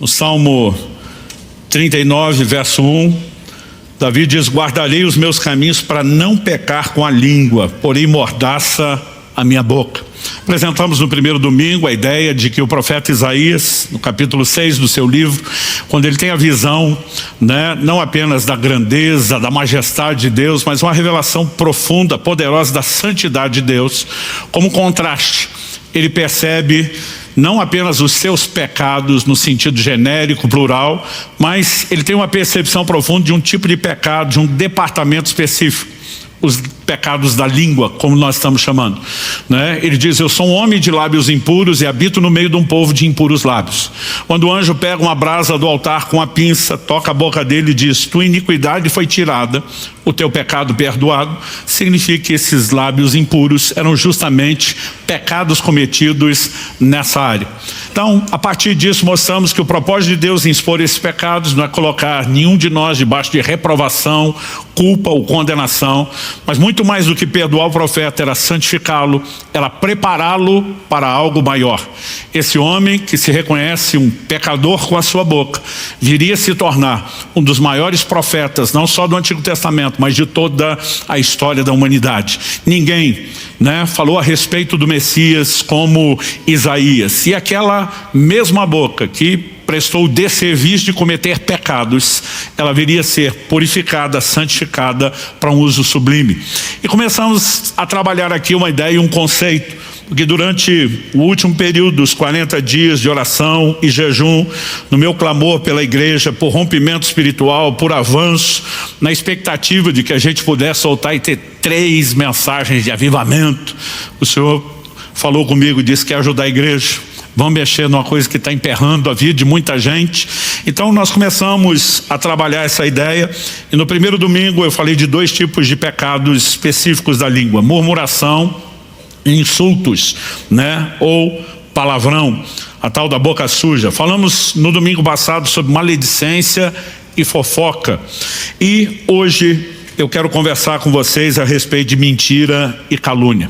No Salmo 39, verso 1, Davi diz: guardarei os meus caminhos para não pecar com a língua, porém mordaça a minha boca. Apresentamos no primeiro domingo a ideia de que o profeta Isaías, no capítulo 6 do seu livro, quando ele tem a visão, não apenas da grandeza, da majestade de Deus, mas uma revelação profunda, poderosa da santidade de Deus, como contraste, ele percebe não apenas os seus pecados no sentido genérico, plural, mas ele tem uma percepção profunda de um tipo de pecado, de um departamento específico. Os pecados da língua, como nós estamos chamando, Ele diz: eu sou um homem de lábios impuros e habito no meio de um povo de impuros lábios. Quando o anjo pega uma brasa do altar com a pinça, toca a boca dele e diz: tua iniquidade foi tirada, o teu pecado perdoado, significa que esses lábios impuros eram justamente pecados cometidos nessa área. Então, a partir disso, mostramos que o propósito de Deus em expor esses pecados não é colocar nenhum de nós debaixo de reprovação, culpa ou condenação, mas muito mais do que perdoar o profeta era santificá-lo, era prepará-lo para algo maior. Esse homem que se reconhece um pecador com a sua boca, viria a se tornar um dos maiores profetas, não só do Antigo Testamento, mas de toda a história da humanidade. Ninguém falou a respeito do Messias como Isaías. E aquela mesma boca que prestou o desserviço de cometer pecados, ela viria a ser purificada, santificada para um uso sublime. E começamos a trabalhar aqui uma ideia e um conceito, porque durante o último período dos 40 dias de oração e jejum, no meu clamor pela igreja, por rompimento espiritual, por avanço, na expectativa de que a gente pudesse soltar e ter 3 mensagens de avivamento, o Senhor falou comigo e disse que quer ajudar a igreja. Vamos mexer numa coisa que está emperrando a vida de muita gente. Então nós começamos a trabalhar essa ideia. E no primeiro domingo eu falei de 2 tipos de pecados específicos da língua: murmuração e insultos, ou palavrão, a tal da boca suja. Falamos no domingo passado sobre maledicência e fofoca. E hoje eu quero conversar com vocês a respeito de mentira e calúnia.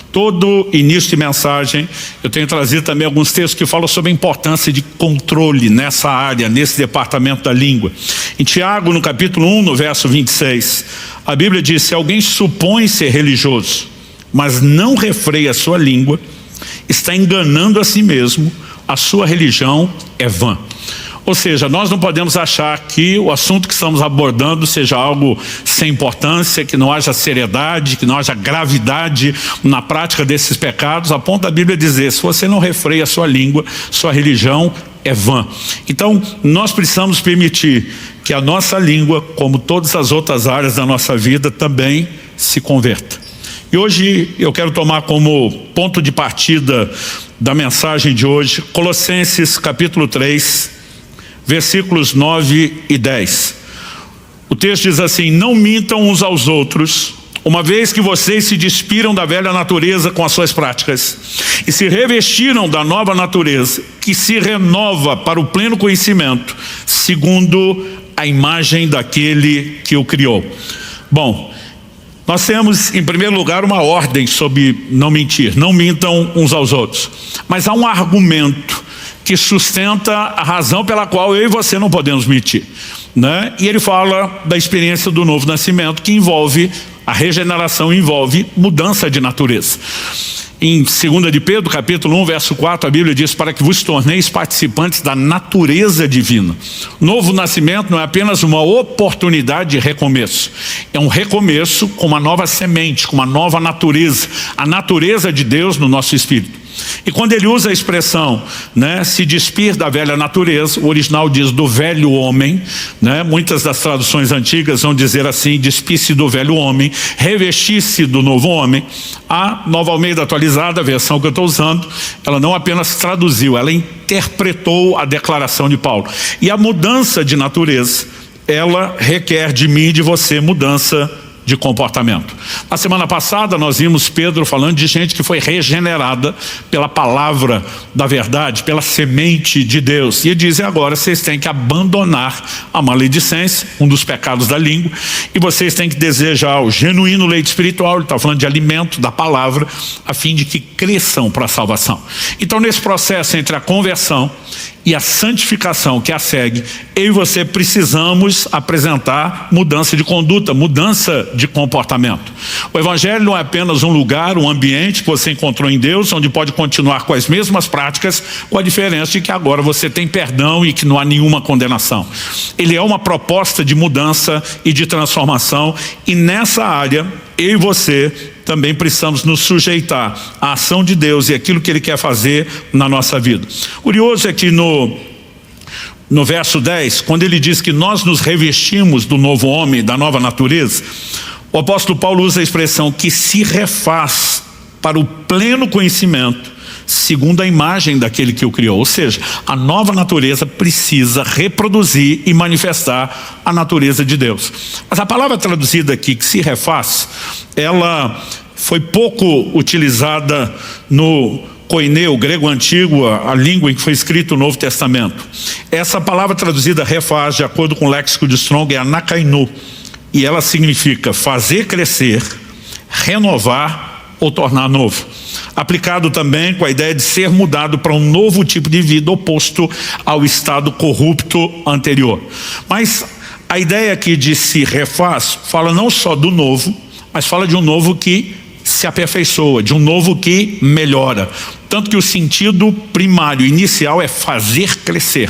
Todo início de mensagem eu tenho trazido também alguns textos que falam sobre a importância de controle nessa área, nesse departamento da língua. Em Tiago, no capítulo 1, no verso 26, a Bíblia diz: se alguém supõe ser religioso, mas não refreia a sua língua, está enganando a si mesmo, a sua religião é vã. Ou seja, nós não podemos achar que o assunto que estamos abordando seja algo sem importância, que não haja seriedade, que não haja gravidade na prática desses pecados, a ponto da Bíblia dizer: se você não refreia a sua língua, sua religião é vã. Então, nós precisamos permitir que a nossa língua, como todas as outras áreas da nossa vida, também se converta. E hoje eu quero tomar como ponto de partida da mensagem de hoje Colossenses capítulo 3, versículos 9 e 10. O texto diz assim: não mintam uns aos outros, uma vez que vocês se despiram da velha natureza com as suas práticas e se revestiram da nova natureza, que se renova para o pleno conhecimento, segundo a imagem daquele que o criou. Bom, nós temos em primeiro lugar uma ordem sobre não mentir, não mintam uns aos outros. Mas há um argumento que sustenta a razão pela qual eu e você não podemos mentir, E ele fala da experiência do novo nascimento, que envolve a regeneração, envolve mudança de natureza. Em 2 de Pedro, capítulo 1, verso 4, a Bíblia diz: para que vos torneis participantes da natureza divina. Novo nascimento não é apenas uma oportunidade de recomeço, é um recomeço com uma nova semente, com uma nova natureza, a natureza de Deus no nosso espírito. E quando ele usa a expressão, se despir da velha natureza, o original diz do velho homem, muitas das traduções antigas vão dizer assim: despir-se do velho homem, revestir-se do novo homem. A Nova Almeida Atualizada, a versão que eu estou usando, ela não apenas traduziu, ela interpretou a declaração de Paulo. E a mudança de natureza, ela requer de mim e de você mudança de comportamento. Na semana passada nós vimos Pedro falando de gente que foi regenerada pela palavra da verdade, pela semente de Deus. E ele diz: agora vocês têm que abandonar a maledicência, um dos pecados da língua, e vocês têm que desejar o genuíno leite espiritual. Ele está falando de alimento da palavra, a fim de que cresçam para a salvação. Então, nesse processo entre a conversão e a santificação que a segue, eu e você precisamos apresentar mudança de conduta, mudança de comportamento. O Evangelho não é apenas um lugar, um ambiente que você encontrou em Deus, onde pode continuar com as mesmas práticas, com a diferença de que agora você tem perdão e que não há nenhuma condenação. Ele é uma proposta de mudança e de transformação, e nessa área, eu e você também precisamos nos sujeitar à ação de Deus e aquilo que Ele quer fazer na nossa vida. Curioso é que no verso 10, quando ele diz que nós nos revestimos do novo homem, da nova natureza, o apóstolo Paulo usa a expressão que se refaz para o pleno conhecimento, segundo a imagem daquele que o criou. Ou seja, a nova natureza precisa reproduzir e manifestar a natureza de Deus. Mas a palavra traduzida aqui, que se refaz, ela foi pouco utilizada no koineu, o grego antigo, a língua em que foi escrito o Novo Testamento. Essa palavra traduzida refaz, de acordo com o léxico de Strong, é anakainu, e ela significa fazer crescer, renovar ou tornar novo. Aplicado também com a ideia de ser mudado para um novo tipo de vida oposto ao estado corrupto anterior. Mas a ideia aqui de se refaz fala não só do novo, mas fala de um novo que se aperfeiçoa, de um novo que melhora. Tanto que o sentido primário, inicial, é fazer crescer.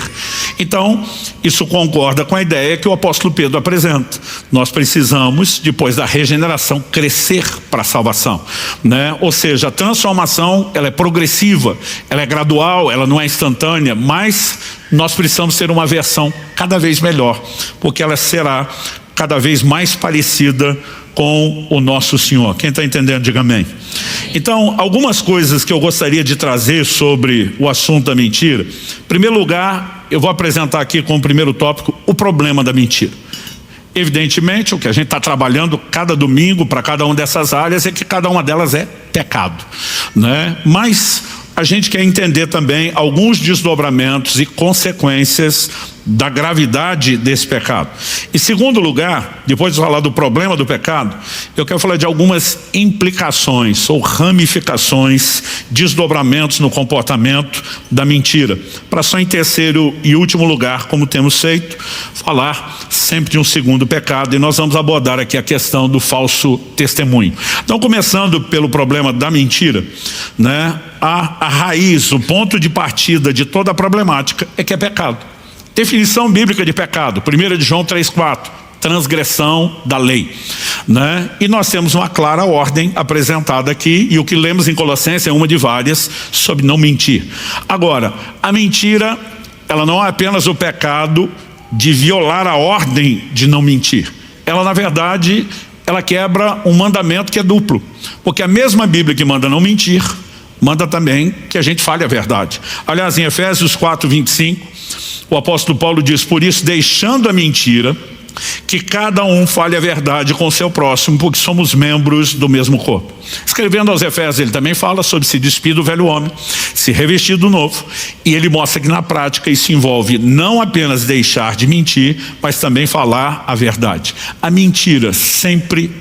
Então, isso concorda com a ideia que o apóstolo Pedro apresenta. Nós precisamos, depois da regeneração, crescer para a salvação, né? Ou seja, a transformação, ela é progressiva, ela é gradual, ela não é instantânea, mas nós precisamos ter uma versão cada vez melhor, porque ela será cada vez mais parecida com o nosso Senhor. Quem está entendendo, diga amém. Então, algumas coisas que eu gostaria de trazer sobre o assunto da mentira. Em primeiro lugar, eu vou apresentar aqui como primeiro tópico o problema da mentira. Evidentemente, o que a gente está trabalhando cada domingo para cada uma dessas áreas é que cada uma delas é pecado, né? Mas a gente quer entender também alguns desdobramentos e consequências da gravidade desse pecado. Em segundo lugar, depois de falar do problema do pecado, eu quero falar de algumas implicações ou ramificações, desdobramentos no comportamento da mentira. Para só em terceiro e último lugar, como temos feito, falar sempre de um segundo pecado, e nós vamos abordar aqui a questão do falso testemunho. Então, começando pelo problema da mentira, né? A raiz, o ponto de partida de toda a problemática é que é pecado. Definição bíblica de pecado, 1 de João 3,4, transgressão da lei, né? E nós temos uma clara ordem apresentada aqui, e o que lemos em Colossenses é uma de várias, sobre não mentir. Agora, a mentira, ela não é apenas o pecado de violar a ordem de não mentir. Ela, na verdade, ela quebra um mandamento que é duplo, porque a mesma Bíblia que manda não mentir, manda também que a gente fale a verdade. Aliás, em Efésios 4:25, o apóstolo Paulo diz: por isso, deixando a mentira, que cada um fale a verdade com o seu próximo, porque somos membros do mesmo corpo. Escrevendo aos Efésios, ele também fala sobre se despir do velho homem, se revestir do novo, e ele mostra que na prática isso envolve não apenas deixar de mentir, mas também falar a verdade. A mentira sempre,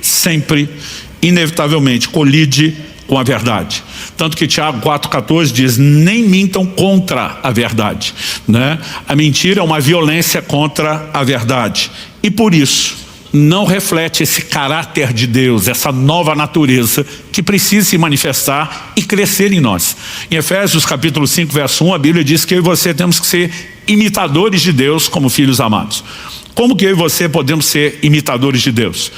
inevitavelmente colide com a verdade. Tanto que Tiago 4,14 diz: nem mintam contra a verdade, né? A mentira é uma violência contra a verdade, e por isso não reflete esse caráter de Deus, essa nova natureza que precisa se manifestar e crescer em nós. Em Efésios capítulo 5, verso 1, a Bíblia diz que eu e você temos que ser imitadores de Deus como filhos amados. Como que eu e você podemos ser imitadores de Deus?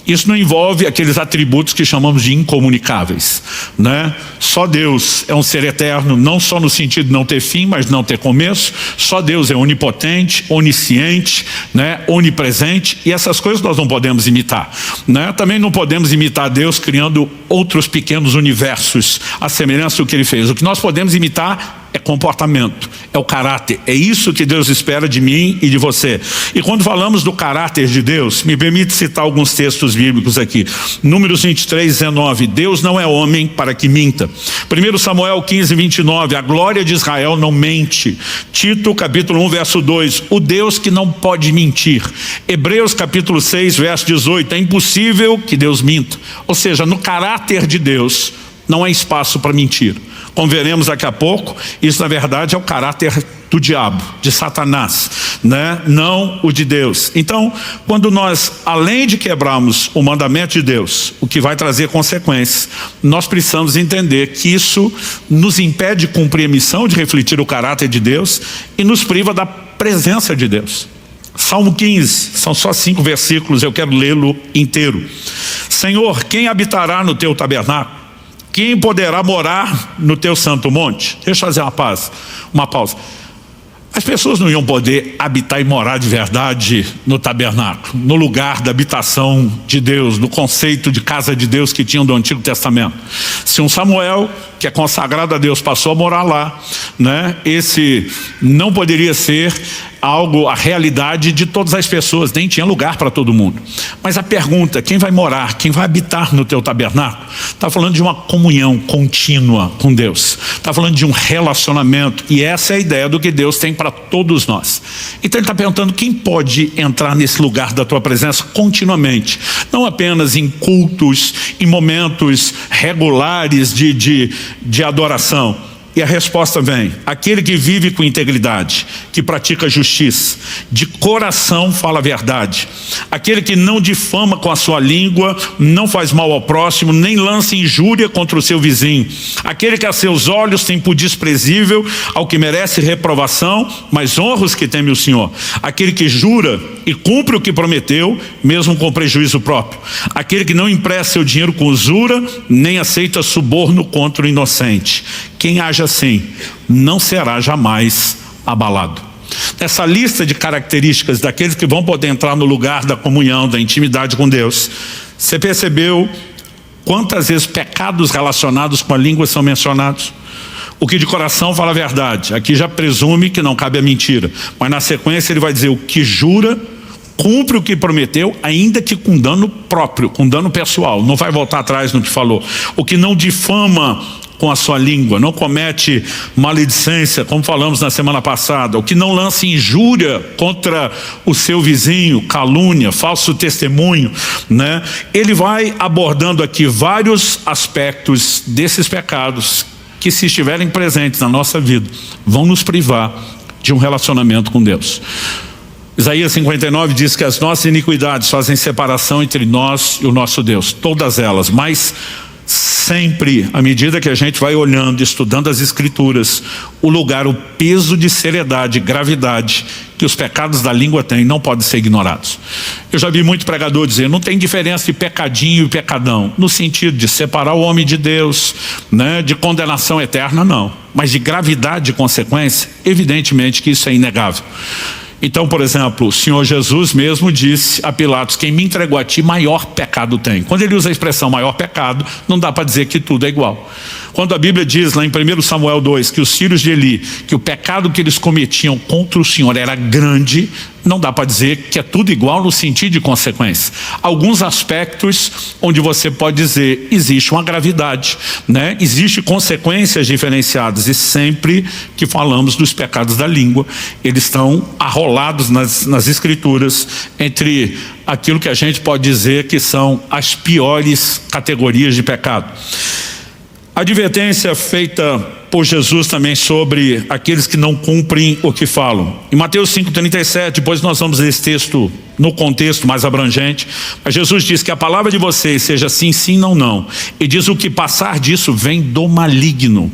Isso não envolve aqueles atributos que chamamos de incomunicáveis, né? Só Deus é um ser eterno, não só no sentido de não ter fim, mas não ter começo. Só Deus é onipotente, onisciente, né? Onipresente, e essas coisas nós não podemos imitar, né? Também não podemos imitar Deus criando outros pequenos universos à semelhança do que Ele fez. O que nós podemos imitar é comportamento, é o caráter. É isso que Deus espera de mim e de você. E quando falamos do caráter de Deus, me permite citar alguns textos bíblicos aqui. Números 23, 19, Deus não é homem para que minta. 1 Samuel 15, 29, a glória de Israel não mente. Tito capítulo 1, verso 2, o Deus que não pode mentir. Hebreus capítulo 6, verso 18, é impossível que Deus minta. Ou seja, no caráter de Deus não há espaço para mentir. Como veremos daqui a pouco, isso na verdade é o caráter do diabo, de Satanás, né? Não o de Deus. Então, quando nós, além de quebrarmos o mandamento de Deus, o que vai trazer consequências, nós precisamos entender que isso nos impede de cumprir a missão de refletir o caráter de Deus e nos priva da presença de Deus. Salmo 15, são só 5 versículos, eu quero lê-lo inteiro. Senhor, quem habitará no teu tabernáculo? Quem poderá morar no teu santo monte? Deixa eu fazer uma pausa. As pessoas não iam poder habitar e morar de verdade no tabernáculo, no lugar da habitação de Deus, no conceito de casa de Deus que tinham do Antigo Testamento. Se um Samuel, que é consagrado a Deus, passou a morar lá, né, esse não poderia ser a realidade de todas as pessoas, nem tinha lugar para todo mundo. Mas a pergunta, quem vai morar, quem vai habitar no teu tabernáculo? Está falando de uma comunhão contínua com Deus, está falando de um relacionamento, e essa é a ideia do que Deus tem para todos nós. Então ele está perguntando quem pode entrar nesse lugar da tua presença continuamente, não apenas em cultos, em momentos regulares de adoração. E a resposta vem, aquele que vive com integridade, que pratica justiça, de coração fala a verdade, aquele que não difama com a sua língua, não faz mal ao próximo, nem lança injúria contra o seu vizinho, aquele que a seus olhos tem por desprezível ao que merece reprovação, mas honra os que temem o Senhor, aquele que jura e cumpre o que prometeu, mesmo com prejuízo próprio, aquele que não empresta seu dinheiro com usura, nem aceita suborno contra o inocente. Quem age assim não será jamais abalado. Nessa lista de características daqueles que vão poder entrar no lugar da comunhão, da intimidade com Deus, você percebeu quantas vezes pecados relacionados com a língua são mencionados? O que de coração fala a verdade, aqui já presume que não cabe a mentira, mas na sequência ele vai dizer o que jura, cumpre o que prometeu, ainda que com dano próprio, com dano pessoal, não vai voltar atrás no que falou. O que não difama com a sua língua, não comete maledicência, como falamos na semana passada, o que não lança injúria contra o seu vizinho, calúnia, falso testemunho, né? Ele vai abordando aqui vários aspectos desses pecados que, se estiverem presentes na nossa vida, vão nos privar de um relacionamento com Deus. Isaías 59 diz que as nossas iniquidades fazem separação entre nós e o nosso Deus, todas elas, mas sempre, à medida que a gente vai olhando, estudando as Escrituras, o lugar, o peso de seriedade, gravidade que os pecados da língua têm, não podem ser ignorados. Eu já vi muito pregador dizer, não tem diferença de pecadinho e pecadão, no sentido de separar o homem de Deus, né, de condenação eterna, não. Mas de gravidade e consequência, evidentemente que isso é inegável. Então, por exemplo, o Senhor Jesus mesmo disse a Pilatos, quem me entregou a ti, maior pecado tem. Quando ele usa a expressão maior pecado, não dá para dizer que tudo é igual. Quando a Bíblia diz lá em 1 Samuel 2, que os filhos de Eli, que o pecado que eles cometiam contra o Senhor era grande, não dá para dizer que é tudo igual no sentido de consequência. Alguns aspectos onde você pode dizer, existe uma gravidade, né? Existe consequências diferenciadas, e sempre que falamos dos pecados da língua, eles estão arrolados nas Escrituras entre aquilo que a gente pode dizer que são as piores categorias de pecado. A advertência feita por Jesus também sobre aqueles que não cumprem o que falam. Em Mateus 5,37, depois nós vamos ler esse texto no contexto mais abrangente, mas Jesus diz que a palavra de vocês seja sim, sim, não, não. E diz o que passar disso vem do maligno.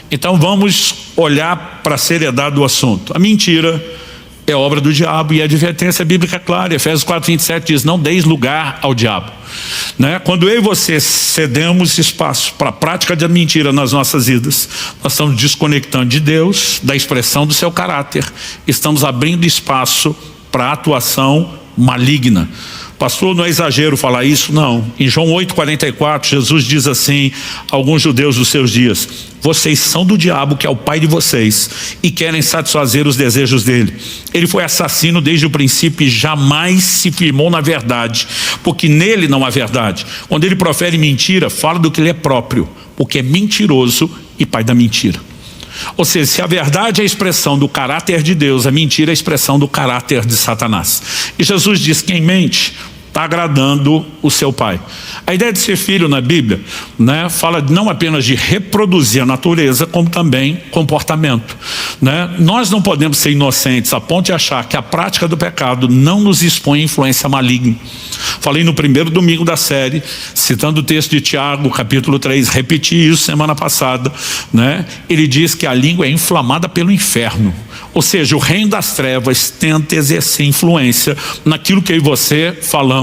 Então vamos olhar para a seriedade do assunto. A mentira é obra do diabo e a advertência bíblica é clara. Efésios 4,27 diz, não deis lugar ao diabo. Né? Quando eu e você cedemos espaço para a prática da mentira nas nossas vidas, nós estamos desconectando de Deus, da expressão do seu caráter, estamos abrindo espaço para a atuação maligna. Pastor, não é exagero falar isso? Não. Em João 8,44, Jesus diz assim a alguns judeus dos seus dias: vocês são do diabo, que é o pai de vocês, e querem satisfazer os desejos dele. Ele foi assassino desde o princípio e jamais se firmou na verdade, porque nele não há verdade. Quando ele profere mentira, fala do que ele é próprio, porque é mentiroso e pai da mentira. Ou seja, se a verdade é a expressão do caráter de Deus, a mentira é a expressão do caráter de Satanás. E Jesus diz: quem mente está agradando o seu pai. A ideia de ser filho na Bíblia, né, fala não apenas de reproduzir a natureza, como também comportamento, né? Nós não podemos ser inocentes a ponto de achar que a prática do pecado não nos expõe a influência maligna. Falei no primeiro domingo da série, citando o texto de Tiago, capítulo 3, repeti isso semana passada, né? Ele diz que a língua é inflamada pelo inferno. Ou seja, o reino das trevas tenta exercer influência naquilo que eu e você falamos.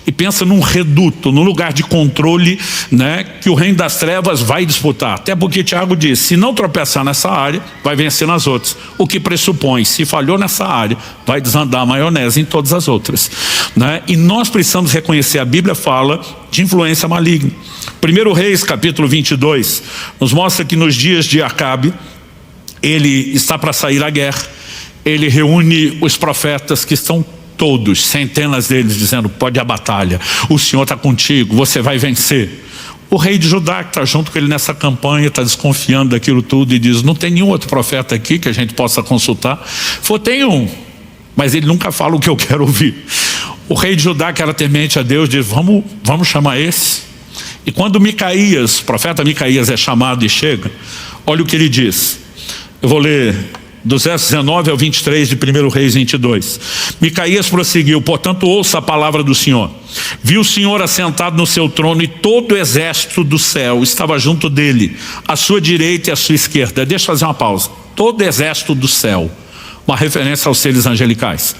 E pensa num reduto, num lugar de controle, né, que o reino das trevas vai disputar. Até porque Tiago diz: se não tropeçar nessa área, vai vencer nas outras. O que pressupõe, se falhou nessa área, vai desandar a maionese em todas as outras, né? E nós precisamos reconhecer, a Bíblia fala de influência maligna. 1 Reis, capítulo 22, nos mostra que nos dias de Acabe, ele está para sair à guerra, ele reúne os profetas, que estão todos, centenas deles, dizendo: pode ir à batalha, o Senhor está contigo, você vai vencer. O rei de Judá, que está junto com ele nessa campanha, está desconfiando daquilo tudo e diz: não tem nenhum outro profeta aqui que a gente possa consultar? Tem um, mas ele nunca fala o que eu quero ouvir. O rei de Judá, que era temente a Deus, diz: vamos chamar esse. E quando Micaías, o profeta Micaías é chamado e chega, olha o que ele diz. Eu vou ler dos versos 19 ao 23 de 1 Reis 22. Micaías prosseguiu: portanto, ouça a palavra do Senhor. Viu o Senhor assentado no seu trono, e todo o exército do céu estava junto dele, à sua direita e à sua esquerda. Deixa eu fazer uma pausa. Todo o exército do céu, uma referência aos seres angelicais.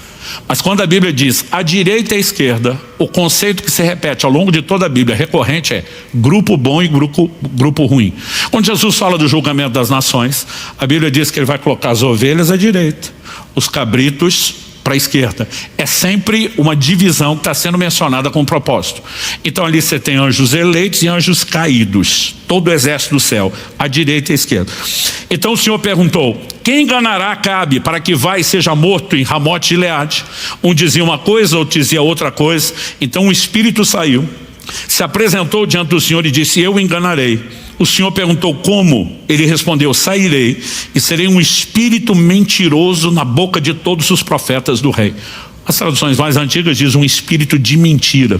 Mas quando a Bíblia diz à direita e à esquerda, o conceito que se repete ao longo de toda a Bíblia, recorrente, é grupo bom e grupo ruim. Quando Jesus fala do julgamento das nações, a Bíblia diz que ele vai colocar as ovelhas à direita, os cabritos para a esquerda. É sempre uma divisão que está sendo mencionada com propósito. Então ali você tem anjos eleitos e anjos caídos, todo o exército do céu, à direita e à esquerda. Então o Senhor perguntou: quem enganará Acabe para que vá e seja morto em Ramote de Gileade? Um dizia uma coisa, outro dizia outra coisa. Então o espírito saiu, se apresentou diante do Senhor e disse: eu o enganarei. O Senhor perguntou: como? Ele respondeu: sairei e serei um espírito mentiroso na boca de todos os profetas do rei. As traduções mais antigas dizem um espírito de mentira.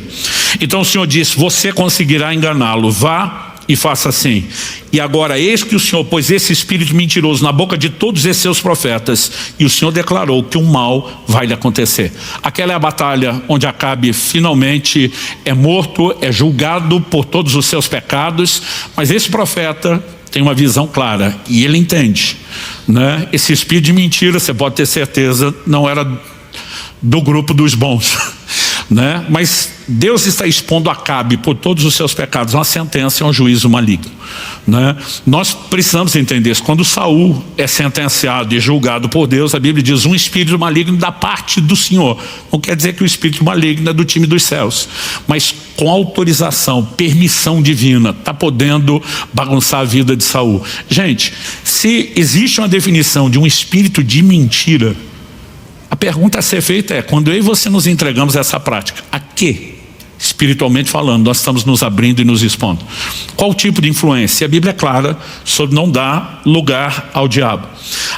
Então o Senhor disse: você conseguirá enganá-lo, vá e faça assim. E agora eis que o Senhor pôs esse espírito mentiroso na boca de todos esses seus profetas, e o Senhor declarou que um mal vai lhe acontecer. Aquela é a batalha onde Acabe finalmente é morto, é julgado por todos os seus pecados. Mas esse profeta tem uma visão clara e ele entende, né? Esse espírito de mentira, você pode ter certeza, não era do grupo dos bons, né? Mas Deus está expondo Acabe por todos os seus pecados, uma sentença e um juízo maligno, né? Nós precisamos entender isso. Quando Saul é sentenciado e julgado por Deus, a Bíblia diz: um espírito maligno da parte do Senhor. Não quer dizer que o espírito maligno é do time dos céus, mas com autorização, permissão divina, está podendo bagunçar a vida de Saul. Gente, se existe uma definição de um espírito de mentira, a pergunta a ser feita é: quando eu e você nos entregamos a essa prática, a que, espiritualmente falando, nós estamos nos abrindo e nos expondo? Qual tipo de influência? E a Bíblia é clara sobre não dar lugar ao diabo.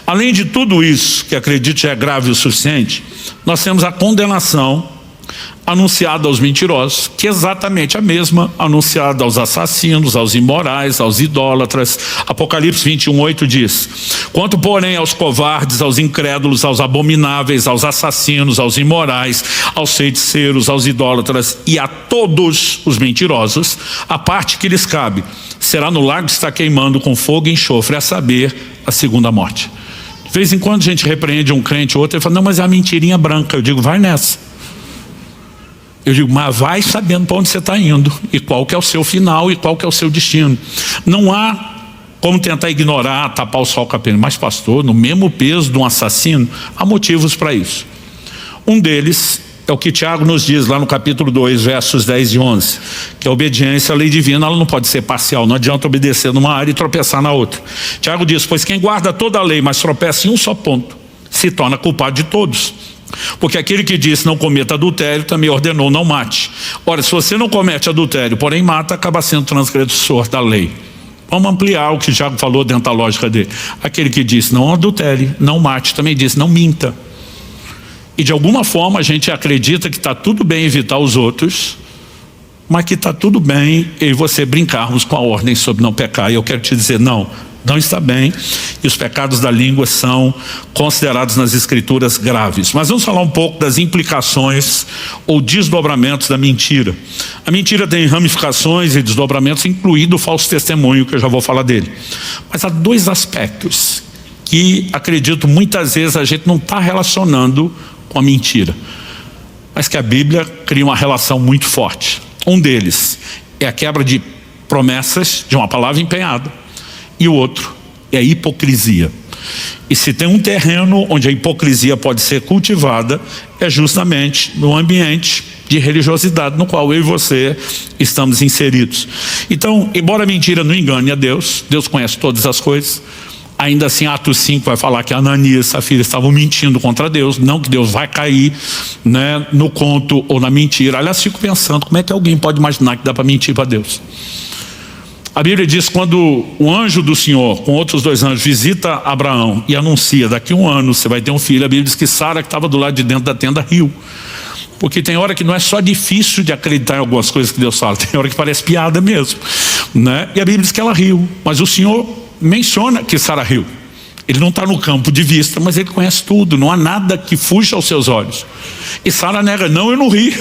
Além de tudo isso, que acredito já é grave o suficiente, nós temos a condenação anunciada aos mentirosos, que é exatamente a mesma anunciada aos assassinos, aos imorais, aos idólatras. Apocalipse 21:8 diz: quanto porém aos covardes, aos incrédulos, aos abomináveis, aos assassinos, aos imorais, aos feiticeiros, aos idólatras e a todos os mentirosos, a parte que lhes cabe será no lago que está queimando com fogo e enxofre, a saber, a segunda morte. De vez em quando a gente repreende um crente ou outro e fala: não, mas é a mentirinha branca. Eu digo: vai nessa. Eu digo: mas vai sabendo para onde você está indo, e qual que é o seu final, e qual que é o seu destino. Não há como tentar ignorar, tapar o sol com a pena. Mas pastor, no mesmo peso de um assassino, há motivos para isso. Um deles É o que Tiago nos diz lá no capítulo 2, versos 10 e 11, que a obediência à lei divina ela não pode ser parcial, não adianta obedecer numa área e tropeçar na outra. Tiago diz, pois quem guarda toda a lei, mas tropeça em um só ponto, se torna culpado de todos. Porque aquele que disse não cometa adultério, também ordenou não mate. Ora, se você não comete adultério, porém mata, acaba sendo transgressor da lei. Vamos ampliar o que Tiago falou dentro da lógica dele. Aquele que disse não adultere, não mate, também disse não minta. E de alguma forma a gente acredita que está tudo bem evitar os outros, mas que está tudo bem eu e você brincarmos com a ordem sobre não pecar. E eu quero te dizer, não está bem. E os pecados da língua são considerados nas escrituras graves. Mas vamos falar um pouco das implicações ou desdobramentos da mentira. A mentira tem ramificações e desdobramentos, incluído o falso testemunho, que eu já vou falar dele. Mas há dois aspectos que acredito muitas vezes a gente não está relacionando com a mentira, mas que a Bíblia cria uma relação muito forte. Um deles é a quebra de promessas de uma palavra empenhada, e o outro é a hipocrisia. E se tem um terreno onde a hipocrisia pode ser cultivada, é justamente no ambiente de religiosidade no qual eu e você estamos inseridos. Então, embora a mentira não engane a Deus, Deus conhece todas as coisas. Ainda assim, Atos 5 vai falar que Ananias e Safira estavam mentindo contra Deus, não que Deus vai cair, né, no conto ou na mentira. Aliás, fico pensando, como é que alguém pode imaginar que dá para mentir para Deus? A Bíblia diz, quando o anjo do Senhor, com outros dois anjos, visita Abraão e anuncia, daqui a 1 ano você vai ter um filho, a Bíblia diz que Sara, que estava do lado de dentro da tenda, riu. Porque tem hora que não é só difícil de acreditar em algumas coisas que Deus fala, tem hora que parece piada mesmo, né? E a Bíblia diz que ela riu, mas o Senhor menciona que Sara riu. Ele não está no campo de vista, mas ele conhece tudo, não há nada que fuja aos seus olhos. E Sara nega, não, eu não ri.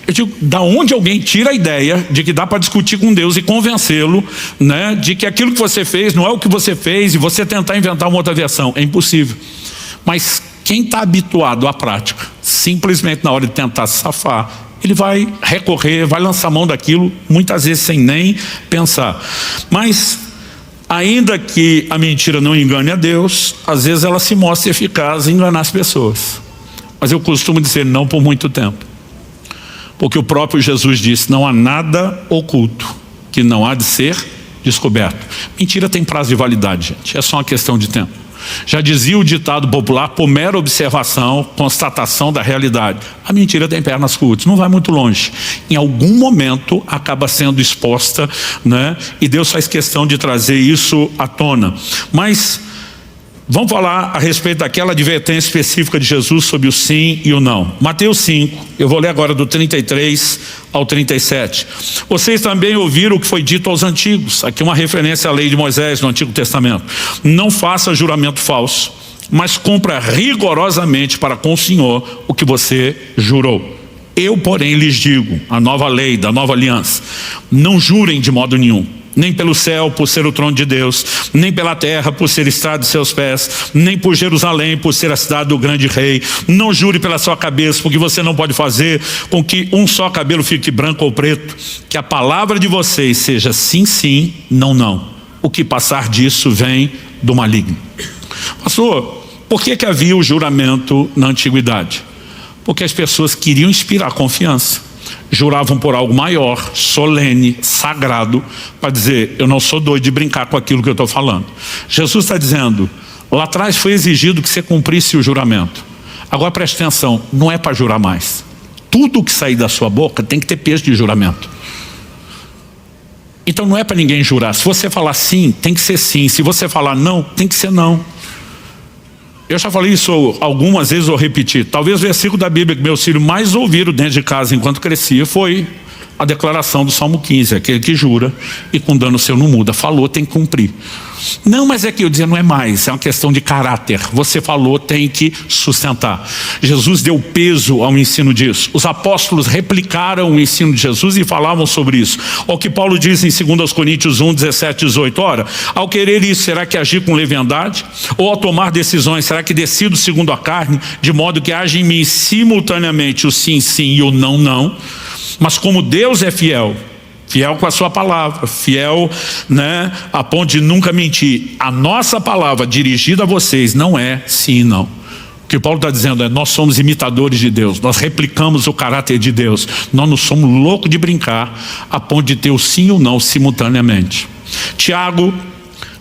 Eu digo, da onde alguém tira a ideia de que dá para discutir com Deus e convencê-lo, né, de que aquilo que você fez não é o que você fez e você tentar inventar uma outra versão? É impossível. Mas quem está habituado à prática, simplesmente na hora de tentar se safar, ele vai recorrer, vai lançar mão daquilo, muitas vezes sem nem pensar. Mas ainda que a mentira não engane a Deus, às vezes ela se mostra eficaz em enganar as pessoas. Mas eu costumo dizer não por muito tempo. Porque o próprio Jesus disse, não há nada oculto que não há de ser descoberto. Mentira tem prazo de validade, gente. É só uma questão de tempo. Já dizia o ditado popular, por mera observação, constatação da realidade. A mentira tem pernas curtas, não vai muito longe. Em algum momento acaba sendo exposta, né? E Deus faz questão de trazer isso à tona. Mas vamos falar a respeito daquela advertência específica de Jesus sobre o sim e o não. Mateus 5, eu vou ler agora do 33 ao 37. Vocês também ouviram o que foi dito aos antigos. Aqui uma referência à lei de Moisés no Antigo Testamento. Não faça juramento falso, mas cumpra rigorosamente para com o Senhor o que você jurou. Eu, porém, lhes digo, a nova lei da nova aliança, não jurem de modo nenhum. Nem pelo céu, por ser o trono de Deus, nem pela terra, por ser estrado de seus pés, nem por Jerusalém, por ser a cidade do grande rei. Não jure pela sua cabeça, porque você não pode fazer com que um só cabelo fique branco ou preto. Que a palavra de vocês seja sim, sim, não, não. O que passar disso vem do maligno. Pastor, por que havia o juramento na antiguidade? Porque as pessoas queriam inspirar confiança. Juravam por algo maior, solene, sagrado, para dizer, eu não sou doido de brincar com aquilo que eu estou falando. Jesus está dizendo, lá atrás foi exigido que você cumprisse o juramento. Agora preste atenção, não é para jurar mais. Tudo que sair da sua boca tem que ter peso de juramento. Então não é para ninguém jurar. Se você falar sim, tem que ser sim. Se você falar não, tem que ser não. Eu já falei isso algumas vezes, vou repetir. Talvez o versículo da Bíblia que meus filhos mais ouviram dentro de casa enquanto crescia foi a declaração do Salmo 15, aquele que jura e com dano seu não muda. Falou, tem que cumprir. Não, mas é que eu dizia, não é mais, é uma questão de caráter. Você falou, tem que sustentar. Jesus deu peso ao ensino disso. Os apóstolos replicaram o ensino de Jesus e falavam sobre isso. O que Paulo diz em 2 Coríntios 1, 17, 18. Ora, ao querer isso, será que agir com leviandade? Ou ao tomar decisões, será que decido segundo a carne? De modo que haja em mim simultaneamente o sim, sim e o não, não. Mas como Deus é fiel, fiel com a sua palavra, fiel, né, a ponto de nunca mentir, a nossa palavra dirigida a vocês não é sim e não. O que Paulo está dizendo é: nós somos imitadores de Deus, nós replicamos o caráter de Deus, nós não somos loucos de brincar a ponto de ter o sim e o não simultaneamente. Tiago,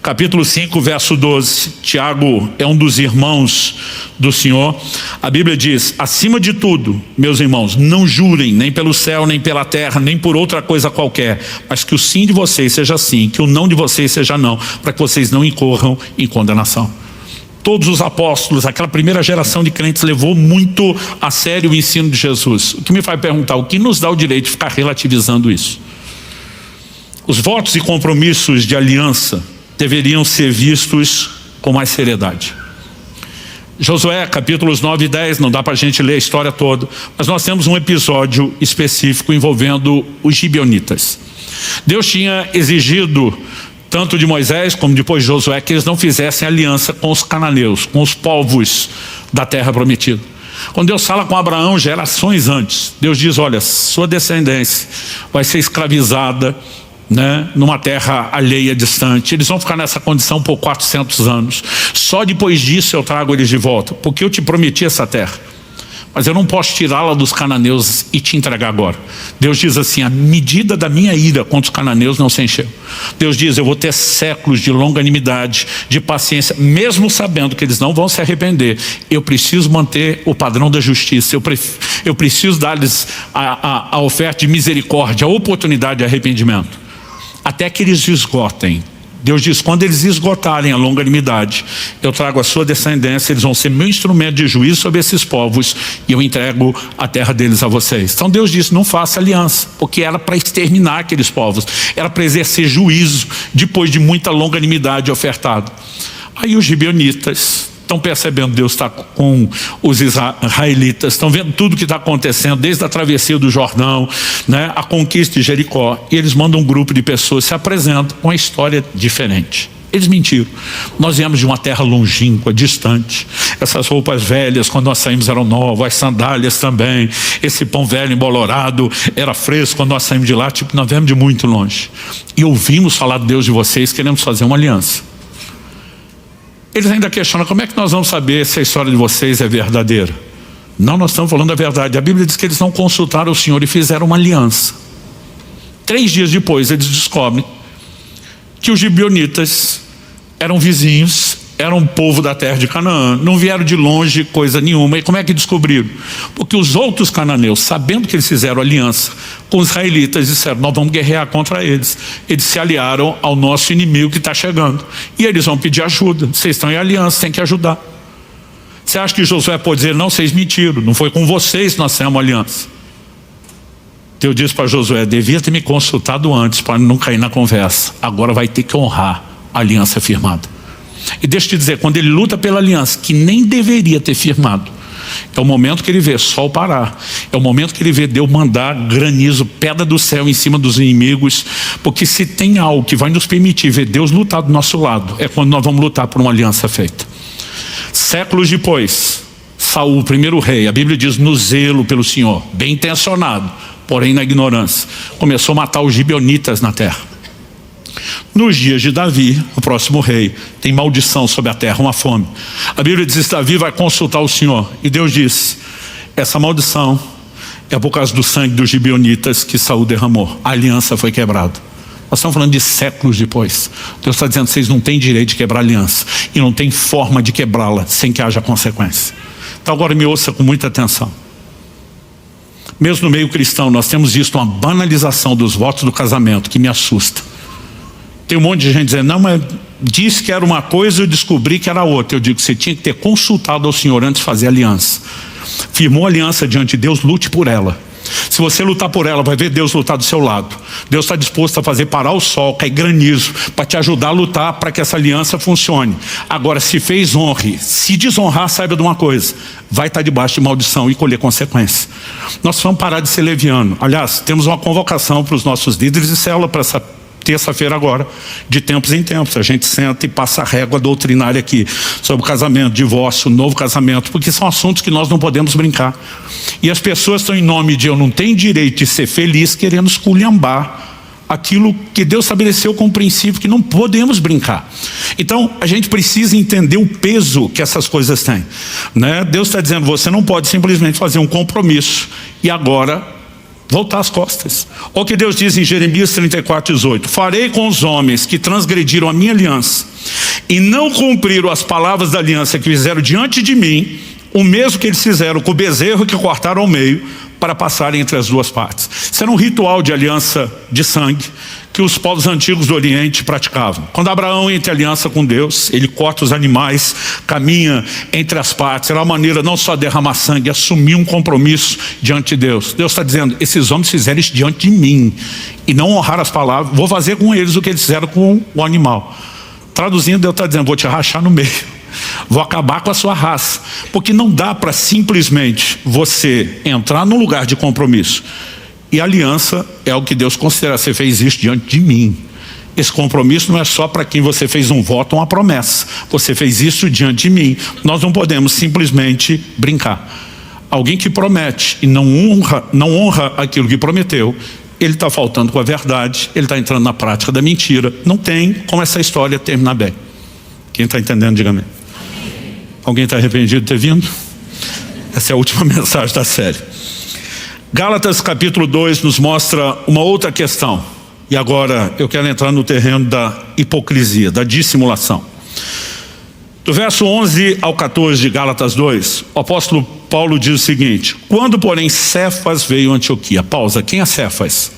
capítulo 5, verso 12. Tiago é um dos irmãos do Senhor. A Bíblia diz: acima de tudo, meus irmãos, não jurem nem pelo céu, nem pela terra, nem por outra coisa qualquer, mas que o sim de vocês seja sim, que o não de vocês seja não, para que vocês não incorram em condenação. Todos os apóstolos, aquela primeira geração de crentes, levou muito a sério o ensino de Jesus. O que me faz perguntar: o que nos dá o direito de ficar relativizando isso? Os votos e compromissos de aliança deveriam ser vistos com mais seriedade. Josué, capítulos 9 e 10, não dá para a gente ler a história toda, mas nós temos um episódio específico envolvendo os gibeonitas. Deus tinha exigido, tanto de Moisés como depois de Josué, que eles não fizessem aliança com os cananeus, com os povos da terra prometida. Quando Deus fala com Abraão gerações antes, Deus diz: olha, sua descendência vai ser escravizada, numa terra alheia, distante. Eles vão ficar nessa condição por 400 anos. Só depois disso eu trago eles de volta, porque eu te prometi essa terra, mas eu não posso tirá-la dos cananeus e te entregar agora. Deus diz assim: a medida da minha ira contra os cananeus não se encheu. Deus diz: eu vou ter séculos de longanimidade, de paciência, mesmo sabendo que eles não vão se arrepender. Eu preciso manter o padrão da justiça, eu preciso dar-lhes a oferta de misericórdia, a oportunidade de arrependimento, até que eles esgotem. Deus diz: quando eles esgotarem a longanimidade, eu trago a sua descendência, eles vão ser meu instrumento de juízo sobre esses povos, e eu entrego a terra deles a vocês. Então Deus disse: não faça aliança, porque era para exterminar aqueles povos, era para exercer juízo depois de muita longanimidade ofertada. Aí os gibeonitas estão percebendo, Deus está com os israelitas, estão vendo tudo que está acontecendo, desde a travessia do Jordão, a conquista de Jericó, e eles mandam um grupo de pessoas, se apresentam com uma história diferente. Eles mentiram: nós viemos de uma terra longínqua, distante, essas roupas velhas quando nós saímos eram novas, as sandálias também, esse pão velho embolorado era fresco quando nós saímos de lá, nós viemos de muito longe, e ouvimos falar de Deus de vocês, queremos fazer uma aliança. Eles ainda questionam: como é que nós vamos saber se a história de vocês é verdadeira? Não, nós estamos falando a verdade. A Bíblia diz que eles não consultaram o Senhor e fizeram uma aliança. 3 dias depois eles descobrem que os gibeonitas eram vizinhos, eram um povo da terra de Canaã, não vieram de longe coisa nenhuma. E como é que descobriram? Porque os outros cananeus, sabendo que eles fizeram aliança com os israelitas, disseram: nós vamos guerrear contra eles. Eles se aliaram ao nosso inimigo que está chegando, e eles vão pedir ajuda. Vocês estão em aliança, tem que ajudar. Você acha que Josué pode dizer: não, vocês mentiram, não foi com vocês que nós temos aliança? Deus disse para Josué: devia ter me consultado antes para não cair na conversa. Agora vai ter que honrar a aliança firmada. E deixa eu te dizer, quando ele luta pela aliança que nem deveria ter firmado, é o momento que ele vê sol parar, é o momento que ele vê Deus mandar granizo, pedra do céu em cima dos inimigos. Porque se tem algo que vai nos permitir ver Deus lutar do nosso lado, é quando nós vamos lutar por uma aliança feita. Séculos depois, Saul, o primeiro rei, a Bíblia diz: no zelo pelo Senhor, bem intencionado, porém na ignorância, começou a matar os gibeonitas na terra. Nos dias de Davi, o próximo rei, tem maldição sobre a terra, uma fome. A Bíblia diz que Davi vai consultar o Senhor, e Deus diz: essa maldição é por causa do sangue dos gibeonitas que Saul derramou. A aliança foi quebrada. Nós estamos falando de séculos depois. Deus está dizendo: vocês não têm direito de quebrar a aliança, e não tem forma de quebrá-la sem que haja consequência. Então agora me ouça com muita atenção. Mesmo no meio cristão, nós temos visto uma banalização dos votos do casamento que me assusta. Tem um monte de gente dizendo: não, mas disse que era uma coisa e eu descobri que era outra. Eu digo: você tinha que ter consultado ao Senhor antes de fazer aliança. Firmou aliança diante de Deus, lute por ela. Se você lutar por ela, vai ver Deus lutar do seu lado. Deus está disposto a fazer parar o sol, cair granizo, para te ajudar a lutar para que essa aliança funcione. Agora, se fez, honre. Se desonrar, saiba de uma coisa: vai estar debaixo de maldição e colher consequências. Nós vamos parar de ser leviano. Aliás, temos uma convocação para os nossos líderes de célula para essa terça-feira agora, de tempos em tempos. A gente senta e passa a régua doutrinária aqui sobre casamento, divórcio, novo casamento, porque são assuntos que nós não podemos brincar. E as pessoas estão, em nome de eu não tenho direito de ser feliz, querendo esculhambar aquilo que Deus estabeleceu como princípio, que não podemos brincar. Então, a gente precisa entender o peso que essas coisas têm, né? Deus está dizendo, você não pode simplesmente fazer um compromisso e agora voltar as costas. Olha o que Deus diz em Jeremias 34:18. Farei com os homens que transgrediram a minha aliança e não cumpriram as palavras da aliança que fizeram diante de mim, o mesmo que eles fizeram com o bezerro que cortaram ao meio, para passarem entre as duas partes. Isso era um ritual de aliança de sangue que os povos antigos do Oriente praticavam. Quando Abraão entra em aliança com Deus, ele corta os animais, caminha entre as partes. Era uma maneira não só de derramar sangue, assumir um compromisso diante de Deus. Deus está dizendo, esses homens fizeram isso diante de mim e não honraram as palavras, vou fazer com eles o que eles fizeram com o animal. Traduzindo, Deus está dizendo, vou te rachar no meio. Vou acabar com a sua raça. Porque não dá para simplesmente você entrar num lugar de compromisso. E aliança é o que Deus considera. Você fez isso diante de mim. Esse compromisso não é só para quem você fez um voto ou uma promessa. Você fez isso diante de mim. Nós não podemos simplesmente brincar. Alguém que promete e não honra aquilo que prometeu, ele está faltando com a verdade, ele está entrando na prática da mentira. Não tem como essa história terminar bem. Quem está entendendo, diga amém. Alguém está arrependido de ter vindo? Essa é a última mensagem da série. Gálatas capítulo 2 nos mostra uma outra questão. E agora eu quero entrar no terreno da hipocrisia, da dissimulação. Do verso 11 ao 14 de Gálatas 2, o apóstolo Paulo diz o seguinte: quando porém Cefas veio a Antioquia. Pausa, quem é Cefas?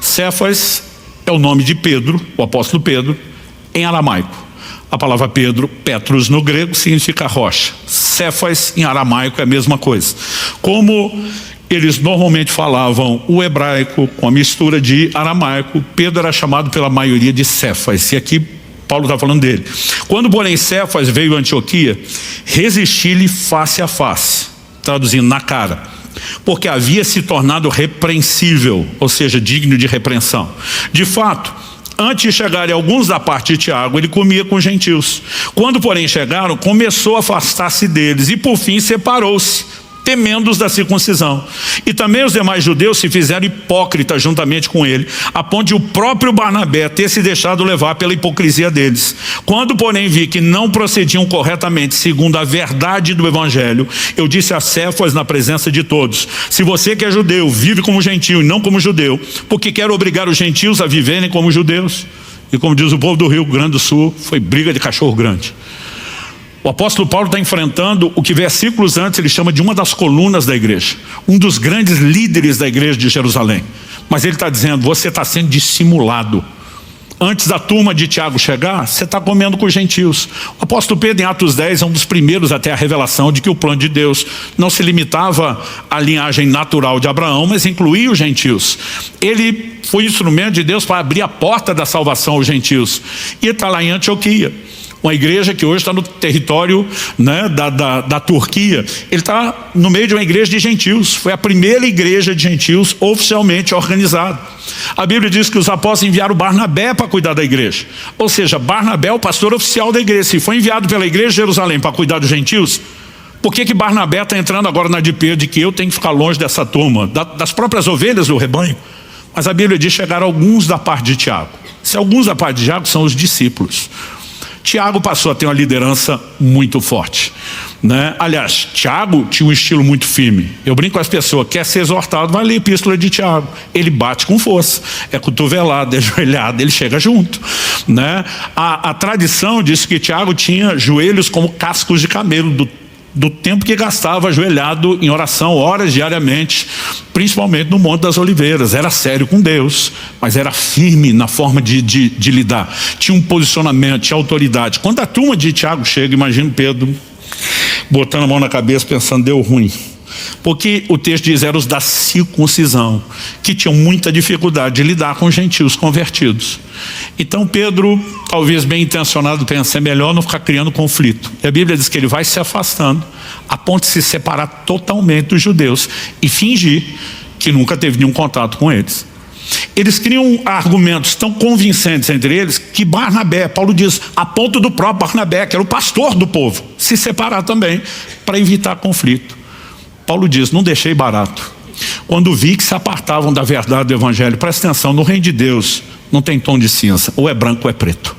Cefas é o nome de Pedro, o apóstolo Pedro, em aramaico. A palavra Pedro, Petros no grego, significa rocha. Cefas em aramaico é a mesma coisa. Como eles normalmente falavam o hebraico com a mistura de aramaico, Pedro era chamado pela maioria de Cefas. E aqui Paulo está falando dele. Quando porém Cefas veio a Antioquia, resisti-lhe face a face, traduzindo na cara, porque havia se tornado repreensível, ou seja, digno de repreensão. De fato, antes de chegarem alguns da parte de Tiago, ele comia com gentios. Quando porém chegaram, começou a afastar-se deles e por fim separou-se, temendo-os da circuncisão. E também os demais judeus se fizeram hipócritas juntamente com ele, a ponto de o próprio Barnabé ter se deixado levar pela hipocrisia deles. Quando porém vi que não procediam corretamente segundo a verdade do evangelho, eu disse a Cefas na presença de todos: se você que é judeu vive como gentio e não como judeu, porque quer obrigar os gentios a viverem como judeus? E como diz o povo do Rio Grande do Sul, foi briga de cachorro grande. O apóstolo Paulo está enfrentando o que versículos antes ele chama de uma das colunas da igreja, um dos grandes líderes da igreja de Jerusalém. Mas ele está dizendo, você está sendo dissimulado. Antes da turma de Tiago chegar, você está comendo com os gentios. O apóstolo Pedro, em Atos 10, é um dos primeiros a ter a revelação de que o plano de Deus não se limitava à linhagem natural de Abraão, mas incluía os gentios. Ele foi instrumento de Deus para abrir a porta da salvação aos gentios. E ele está lá em Antioquia, uma igreja que hoje está no território, né, da Turquia. Ele está no meio de uma igreja de gentios. Foi a primeira igreja de gentios oficialmente organizada. A Bíblia diz que os apóstolos enviaram Barnabé para cuidar da igreja. Ou seja, Barnabé é o pastor oficial da igreja. Se foi enviado pela igreja de Jerusalém para cuidar dos gentios, por que Barnabé está entrando agora na DP de que eu tenho que ficar longe dessa turma, das próprias ovelhas do rebanho? Mas a Bíblia diz que chegaram alguns da parte de Tiago. Se alguns da parte de Tiago são os discípulos. Tiago passou a ter uma liderança muito forte, né? Aliás, Tiago tinha um estilo muito firme. Eu brinco com as pessoas, quer ser exortado, vai ler a epístola de Tiago. Ele bate com força, é cotovelado, é ajoelhado, ele chega junto, né? A tradição diz que Tiago tinha joelhos como cascos de camelo, do tempo que gastava ajoelhado em oração, horas diariamente, principalmente no Monte das Oliveiras. Era sério com Deus, mas era firme na forma de lidar. Tinha um posicionamento, tinha autoridade. Quando a turma de Tiago chega, imagina Pedro botando a mão na cabeça pensando, deu ruim. Porque o texto diz, eram os da circuncisão, que tinham muita dificuldade de lidar com gentios convertidos. Então Pedro, talvez bem intencionado, pensa, é melhor não ficar criando conflito. E a Bíblia diz que ele vai se afastando, a ponto de se separar totalmente dos judeus e fingir que nunca teve nenhum contato com eles. Eles criam argumentos tão convincentes entre eles que Barnabé, Paulo diz, a ponto do próprio Barnabé, que era o pastor do povo, se separar também para evitar conflito. Paulo diz, não deixei barato. quando vi que se apartavam da verdade do evangelho. Presta atenção, no reino de Deus não tem tom de cinza, ou é branco ou é preto.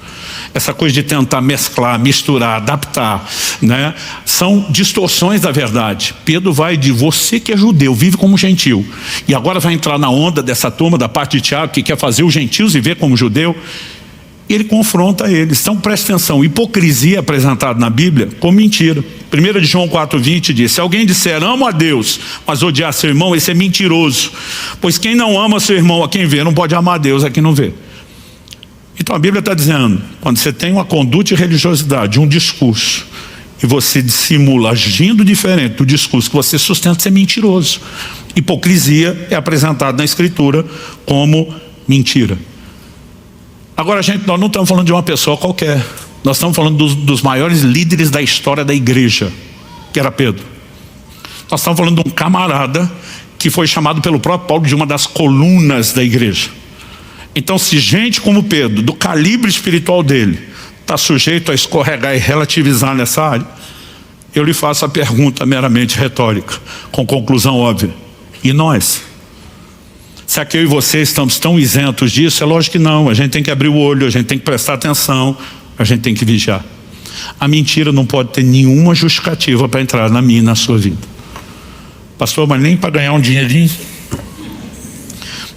Essa coisa de tentar mesclar, misturar, adaptar, né? São distorções da verdade. Pedro vai de você que é judeu, vive como gentil, e agora vai entrar na onda dessa turma da parte de Tiago que quer fazer os gentios viver como judeu. Ele confronta eles. Então presta atenção, hipocrisia é apresentada na Bíblia como mentira. 1 de João 4,20 diz: se alguém disser amo a Deus, mas odiar seu irmão, esse é mentiroso. Pois quem não ama seu irmão a quem vê, não pode amar a Deus a quem não vê. Então a Bíblia está dizendo, quando você tem uma conduta de religiosidade, um discurso, e você dissimula agindo diferente do discurso que você sustenta, você é mentiroso. Hipocrisia é apresentada na Escritura como mentira. Agora, gente, nós não estamos falando de uma pessoa qualquer. Nós estamos falando dos maiores líderes da história da igreja, que era Pedro. Nós estamos falando de um camarada que foi chamado pelo próprio Paulo de uma das colunas da igreja. Então, se gente como Pedro, do calibre espiritual dele, está sujeito a escorregar e relativizar nessa área, eu lhe faço a pergunta meramente retórica, com conclusão óbvia: e nós? Será que eu e você estamos tão isentos disso? É lógico que não. A gente tem que abrir o olho, a gente tem que prestar atenção, a gente tem que vigiar. A mentira não pode ter nenhuma justificativa para entrar na minha e na sua vida. Pastor, mas nem para ganhar um dinheirinho?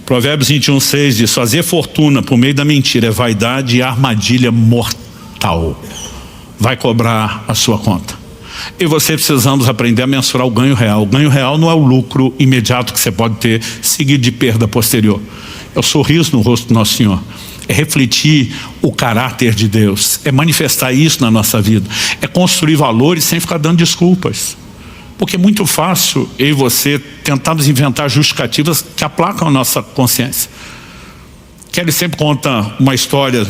Provérbios 21,6 diz: fazer fortuna por meio da mentira é vaidade e armadilha mortal. Vai cobrar a sua conta. E você precisamos aprender a mensurar o ganho real. O ganho real não é o lucro imediato que você pode ter, seguido de perda posterior. É o sorriso no rosto do nosso Senhor. É refletir o caráter de Deus. É manifestar isso na nossa vida. É construir valores sem ficar dando desculpas. Porque é muito fácil eu e você tentarmos inventar justificativas que aplacam a nossa consciência. Kelly sempre conta uma história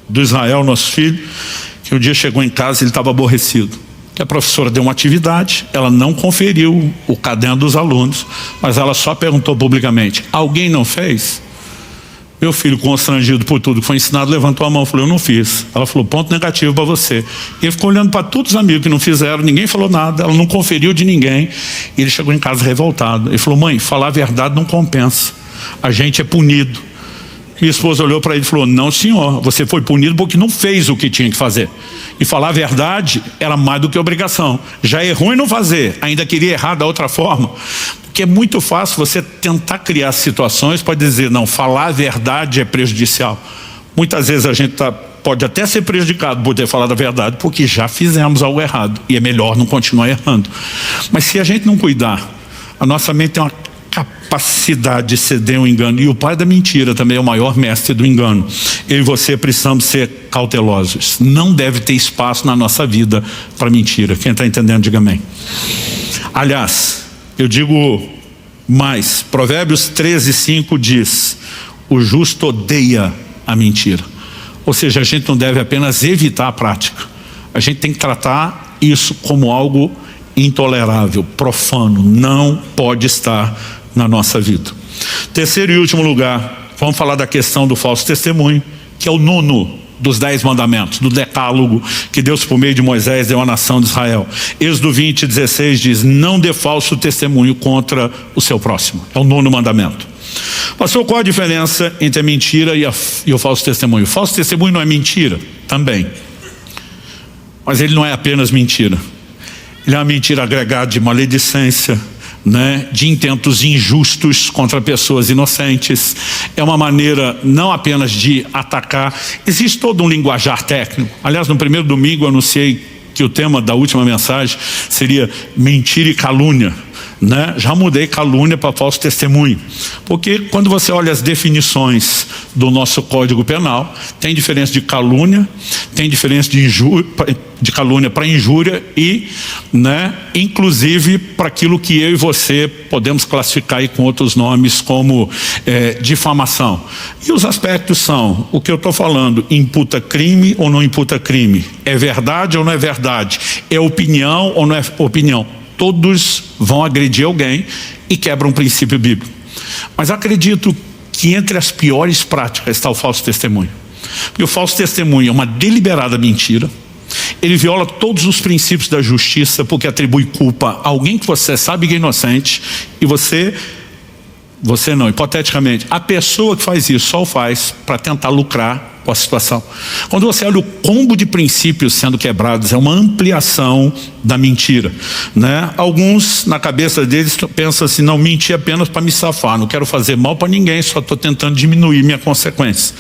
do Israel, nosso filho, que um dia chegou em casa e ele estava aborrecido. Que a professora deu uma atividade, ela não conferiu o caderno dos alunos, mas ela só perguntou publicamente: alguém não fez? Meu filho, constrangido por tudo que foi ensinado, levantou a mão e falou: eu não fiz. Ela falou: ponto negativo para você. E ele ficou olhando para todos os amigos que não fizeram, ninguém falou nada, ela não conferiu de ninguém. E ele chegou em casa revoltado. Ele falou: mãe, falar a verdade não compensa, a gente é punido. Minha esposa olhou para ele e falou: não senhor, você foi punido porque não fez o que tinha que fazer. E falar a verdade era mais do que obrigação. Já errou em não fazer, ainda queria errar da outra forma. Porque é muito fácil você tentar criar situações para dizer: não, falar a verdade é prejudicial. Muitas vezes a gente pode até ser prejudicado por ter falado a verdade, porque já fizemos algo errado, e é melhor não continuar errando. Mas se a gente não cuidar, a nossa mente tem uma capacidade de ceder um engano, e o pai da mentira também é o maior mestre do engano. Eu e você precisamos ser cautelosos. Não deve ter espaço na nossa vida para mentira. Quem está entendendo, diga amém. Aliás, eu digo mais, Provérbios 13:5 diz: o justo odeia a mentira. Ou seja, a gente não deve apenas evitar a prática, a gente tem que tratar isso como algo intolerável, profano, não pode estar na nossa vida. Terceiro e último lugar, vamos falar da questão do falso testemunho, que é o nono dos 10 mandamentos, do decálogo que Deus por meio de Moisés deu à nação de Israel. Êxodo 20:16 diz: não dê falso testemunho contra o seu próximo. É o nono mandamento. Pastor, qual a diferença entre a mentira e o falso testemunho? O falso testemunho não é mentira? Também. Mas ele não é apenas mentira. Ele é uma mentira agregada de maledicência, né, de intentos injustos contra pessoas inocentes. É uma maneira não apenas de atacar. Existe todo um linguajar técnico. Aliás, no primeiro domingo eu anunciei que o tema da última mensagem seria mentira e calúnia, né? Já mudei calúnia para falso testemunho, porque quando você olha as definições do nosso Código Penal, tem diferença de calúnia, tem diferença de calúnia para injúria e, né, inclusive para aquilo que eu e você podemos classificar aí com outros nomes como difamação. E os aspectos são: o que eu estou falando imputa crime ou não imputa crime? É verdade ou não é verdade? É opinião ou não é opinião? Todos vão agredir alguém e quebram um princípio bíblico. Mas acredito que entre as piores práticas está o falso testemunho. Porque o falso testemunho é uma deliberada mentira. Ele viola todos os princípios da justiça, porque atribui culpa a alguém que você sabe que é inocente, e você você não, hipoteticamente, a pessoa que faz isso só o faz para tentar lucrar com a situação. Quando você olha o combo de princípios sendo quebrados, é uma ampliação da mentira, né? Alguns, na cabeça deles, pensam assim, não, mentir apenas para me safar, não quero fazer mal para ninguém, só estou tentando diminuir minha consequência.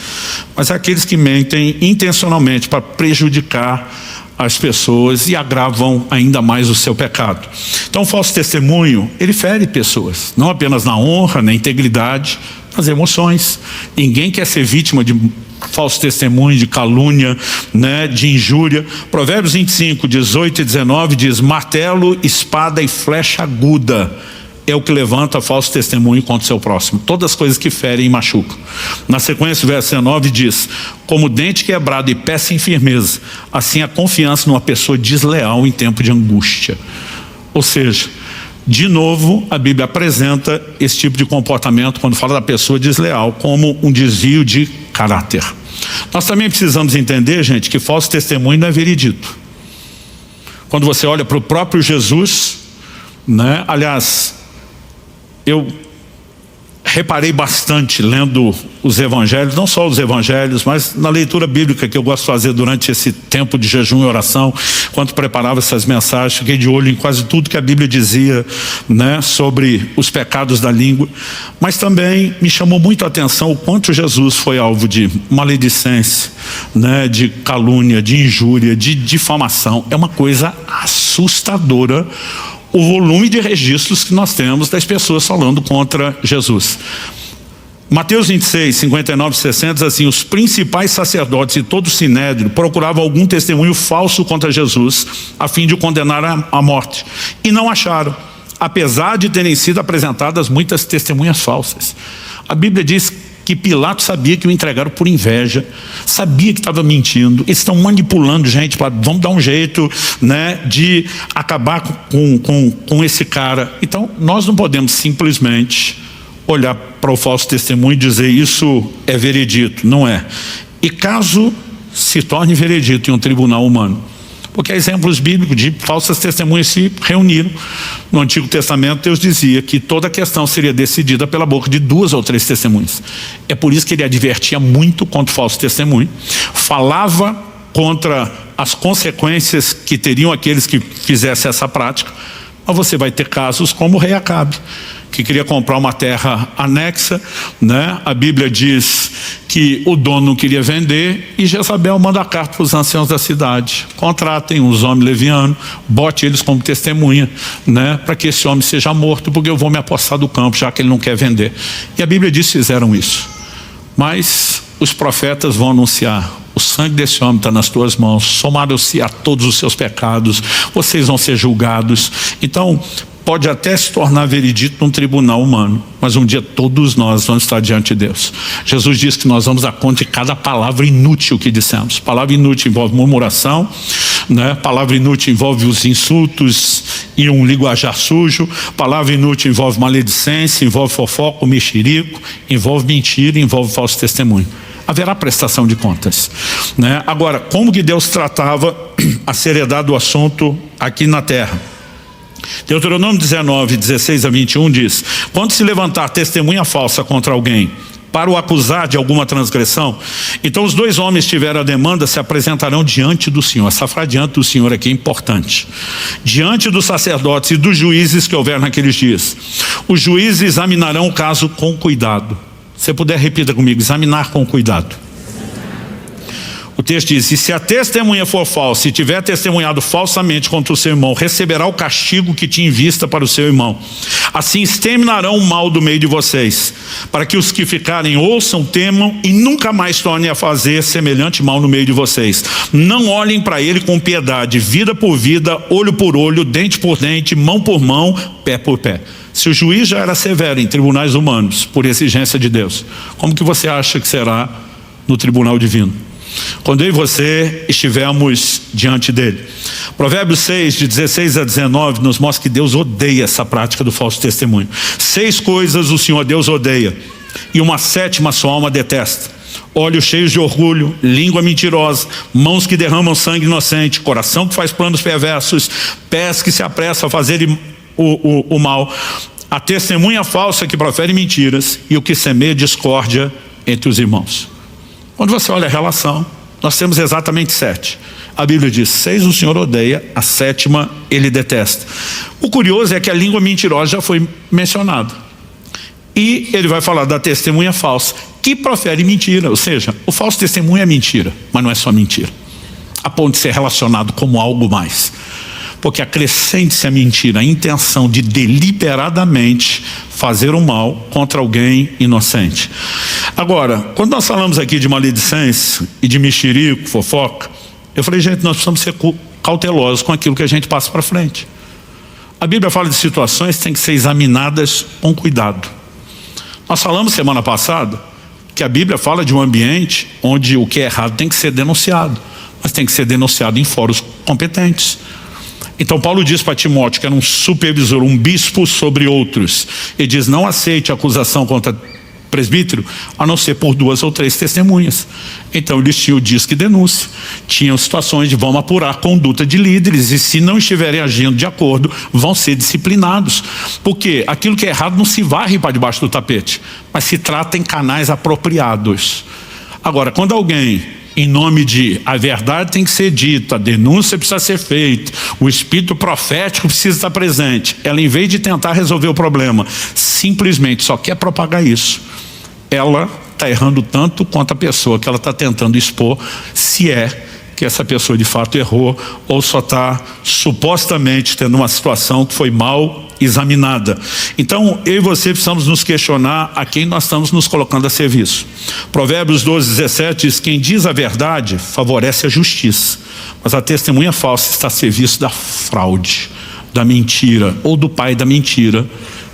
Mas aqueles que mentem intencionalmente para prejudicar as pessoas e agravam ainda mais o seu pecado. Então o falso testemunho, ele fere pessoas, não apenas na honra, na integridade, nas emoções. Ninguém quer ser vítima de falso testemunho, de calúnia, né, de injúria. Provérbios 25, 18 e 19 diz: martelo, espada e flecha aguda é o que levanta falso testemunho contra o seu próximo. Todas as coisas que ferem e machucam. Na sequência, o verso 19 diz: como dente quebrado e pé sem firmeza, assim a confiança numa pessoa desleal em tempo de angústia. Ou seja, de novo, a Bíblia apresenta esse tipo de comportamento, quando fala da pessoa desleal, como um desvio de caráter. Nós também precisamos entender, gente, que falso testemunho não é veredito. Quando você olha para o próprio Jesus, né? Aliás, eu reparei bastante lendo os evangelhos, não só os evangelhos, mas na leitura bíblica que eu gosto de fazer durante esse tempo de jejum e oração, quando preparava essas mensagens, fiquei de olho em quase tudo que a Bíblia dizia, né, sobre os pecados da língua. Mas também me chamou muito a atenção o quanto Jesus foi alvo de maledicência, né, de calúnia, de injúria, de difamação. É uma coisa assustadora o volume de registros que nós temos das pessoas falando contra Jesus. Mateus 26, 59 e 60 diz assim: os principais sacerdotes e todo o sinédrio procuravam algum testemunho falso contra Jesus, a fim de o condenar à morte, e não acharam, apesar de terem sido apresentadas muitas testemunhas falsas. A Bíblia diz que Pilatos sabia que o entregaram por inveja, sabia que estava mentindo. Eles estão manipulando gente para, vamos dar um jeito, né, de acabar com esse cara. Então nós não podemos simplesmente olhar para o falso testemunho e dizer isso é veredito. Não é. E caso se torne veredito em um tribunal humano, porque há exemplos bíblicos de falsas testemunhas se reuniram. No Antigo Testamento Deus dizia que toda a questão seria decidida pela boca de 2 ou 3 testemunhas. É por isso que ele advertia muito contra o falso testemunho, falava contra as consequências que teriam aqueles que fizessem essa prática. Mas você vai ter casos como o rei Acabe, que queria comprar uma terra anexa, né? A Bíblia diz que o dono não queria vender e Jezabel manda a carta para os anciãos da cidade: contratem os homens levianos, bote eles como testemunha, né? Para que esse homem seja morto, porque eu vou me apossar do campo, já que ele não quer vender. E a Bíblia diz que fizeram isso. Mas os profetas vão anunciar: o sangue desse homem está nas tuas mãos, somaram-se a todos os seus pecados, vocês vão ser julgados. Então pode até se tornar veredito num tribunal humano, mas um dia todos nós vamos estar diante de Deus. Jesus diz que nós vamos dar conta de cada palavra inútil que dissemos. Palavra inútil envolve murmuração, né? Palavra inútil envolve os insultos e um linguajar sujo. Palavra inútil envolve maledicência, envolve fofoca, mexerico, envolve mentira, envolve falso testemunho. Haverá prestação de contas, né? Agora, como que Deus tratava a seriedade do assunto aqui na terra? Deuteronômio 19, 16 a 21 diz: quando se levantar testemunha falsa contra alguém para o acusar de alguma transgressão, então os 2 homens que tiveram a demanda se apresentarão diante do Senhor. Essa frase diante do Senhor aqui é importante. Diante dos sacerdotes e dos juízes que houver naqueles dias. Os juízes examinarão o caso com cuidado. Se puder, repita comigo: examinar com cuidado. O texto diz: e se a testemunha for falsa, e tiver testemunhado falsamente contra o seu irmão, receberá o castigo que tinha em vista para o seu irmão. Assim exterminarão o mal do meio de vocês, para que os que ficarem ouçam, temam e nunca mais tornem a fazer semelhante mal no meio de vocês. Não olhem para ele com piedade, vida por vida, olho por olho, dente por dente, mão por mão, pé por pé. Se o juiz já era severo em tribunais humanos, por exigência de Deus, como que você acha que será no tribunal divino, quando eu e você estivermos diante dele? Provérbios 6, de 16 a 19, nos mostra que Deus odeia essa prática do falso testemunho. 6 coisas o Senhor Deus odeia, e uma 7ª sua alma detesta: olhos cheios de orgulho, língua mentirosa, mãos que derramam sangue inocente, coração que faz planos perversos, pés que se apressam a fazer o mal, a testemunha falsa que profere mentiras e o que semeia discórdia entre os irmãos. Quando você olha a relação, nós temos exatamente 7. A Bíblia diz: 6 o Senhor odeia, a 7ª ele detesta. O curioso é que a língua mentirosa já foi mencionada. E ele vai falar da testemunha falsa, que profere mentira. Ou seja, o falso testemunho é mentira, mas não é só mentira, a ponto de ser relacionado como algo mais. Porque acrescente-se a mentira a intenção de deliberadamente fazer o mal contra alguém inocente. Agora, quando nós falamos aqui de maledicência e de mexerico, fofoca, eu falei, gente, nós precisamos ser cautelosos com aquilo que a gente passa para frente. A Bíblia fala de situações que têm que ser examinadas com cuidado. Nós falamos semana passada que a Bíblia fala de um ambiente onde o que é errado tem que ser denunciado, mas tem que ser denunciado em fóruns competentes. Então Paulo diz para Timóteo, que era um supervisor, um bispo sobre outros, ele diz: não aceite acusação contra presbítero, a não ser por 2 ou 3 testemunhas. Então eles tinham o disque denúncia, tinham situações de vamos apurar a conduta de líderes, e se não estiverem agindo de acordo, vão ser disciplinados, porque aquilo que é errado não se varre para debaixo do tapete, mas se trata em canais apropriados. Agora, quando alguém, em nome de a verdade tem que ser dita, a denúncia precisa ser feita, o espírito profético precisa estar presente, ela, em vez de tentar resolver o problema, simplesmente só quer propagar isso, ela está errando tanto quanto a pessoa que ela está tentando expor, se é que essa pessoa de fato errou ou só está supostamente tendo uma situação que foi mal examinada. Então eu e você precisamos nos questionar a quem nós estamos nos colocando a serviço. Provérbios 12:17 diz: quem diz a verdade favorece a justiça, mas a testemunha falsa está a serviço da fraude, da mentira ou do pai da mentira,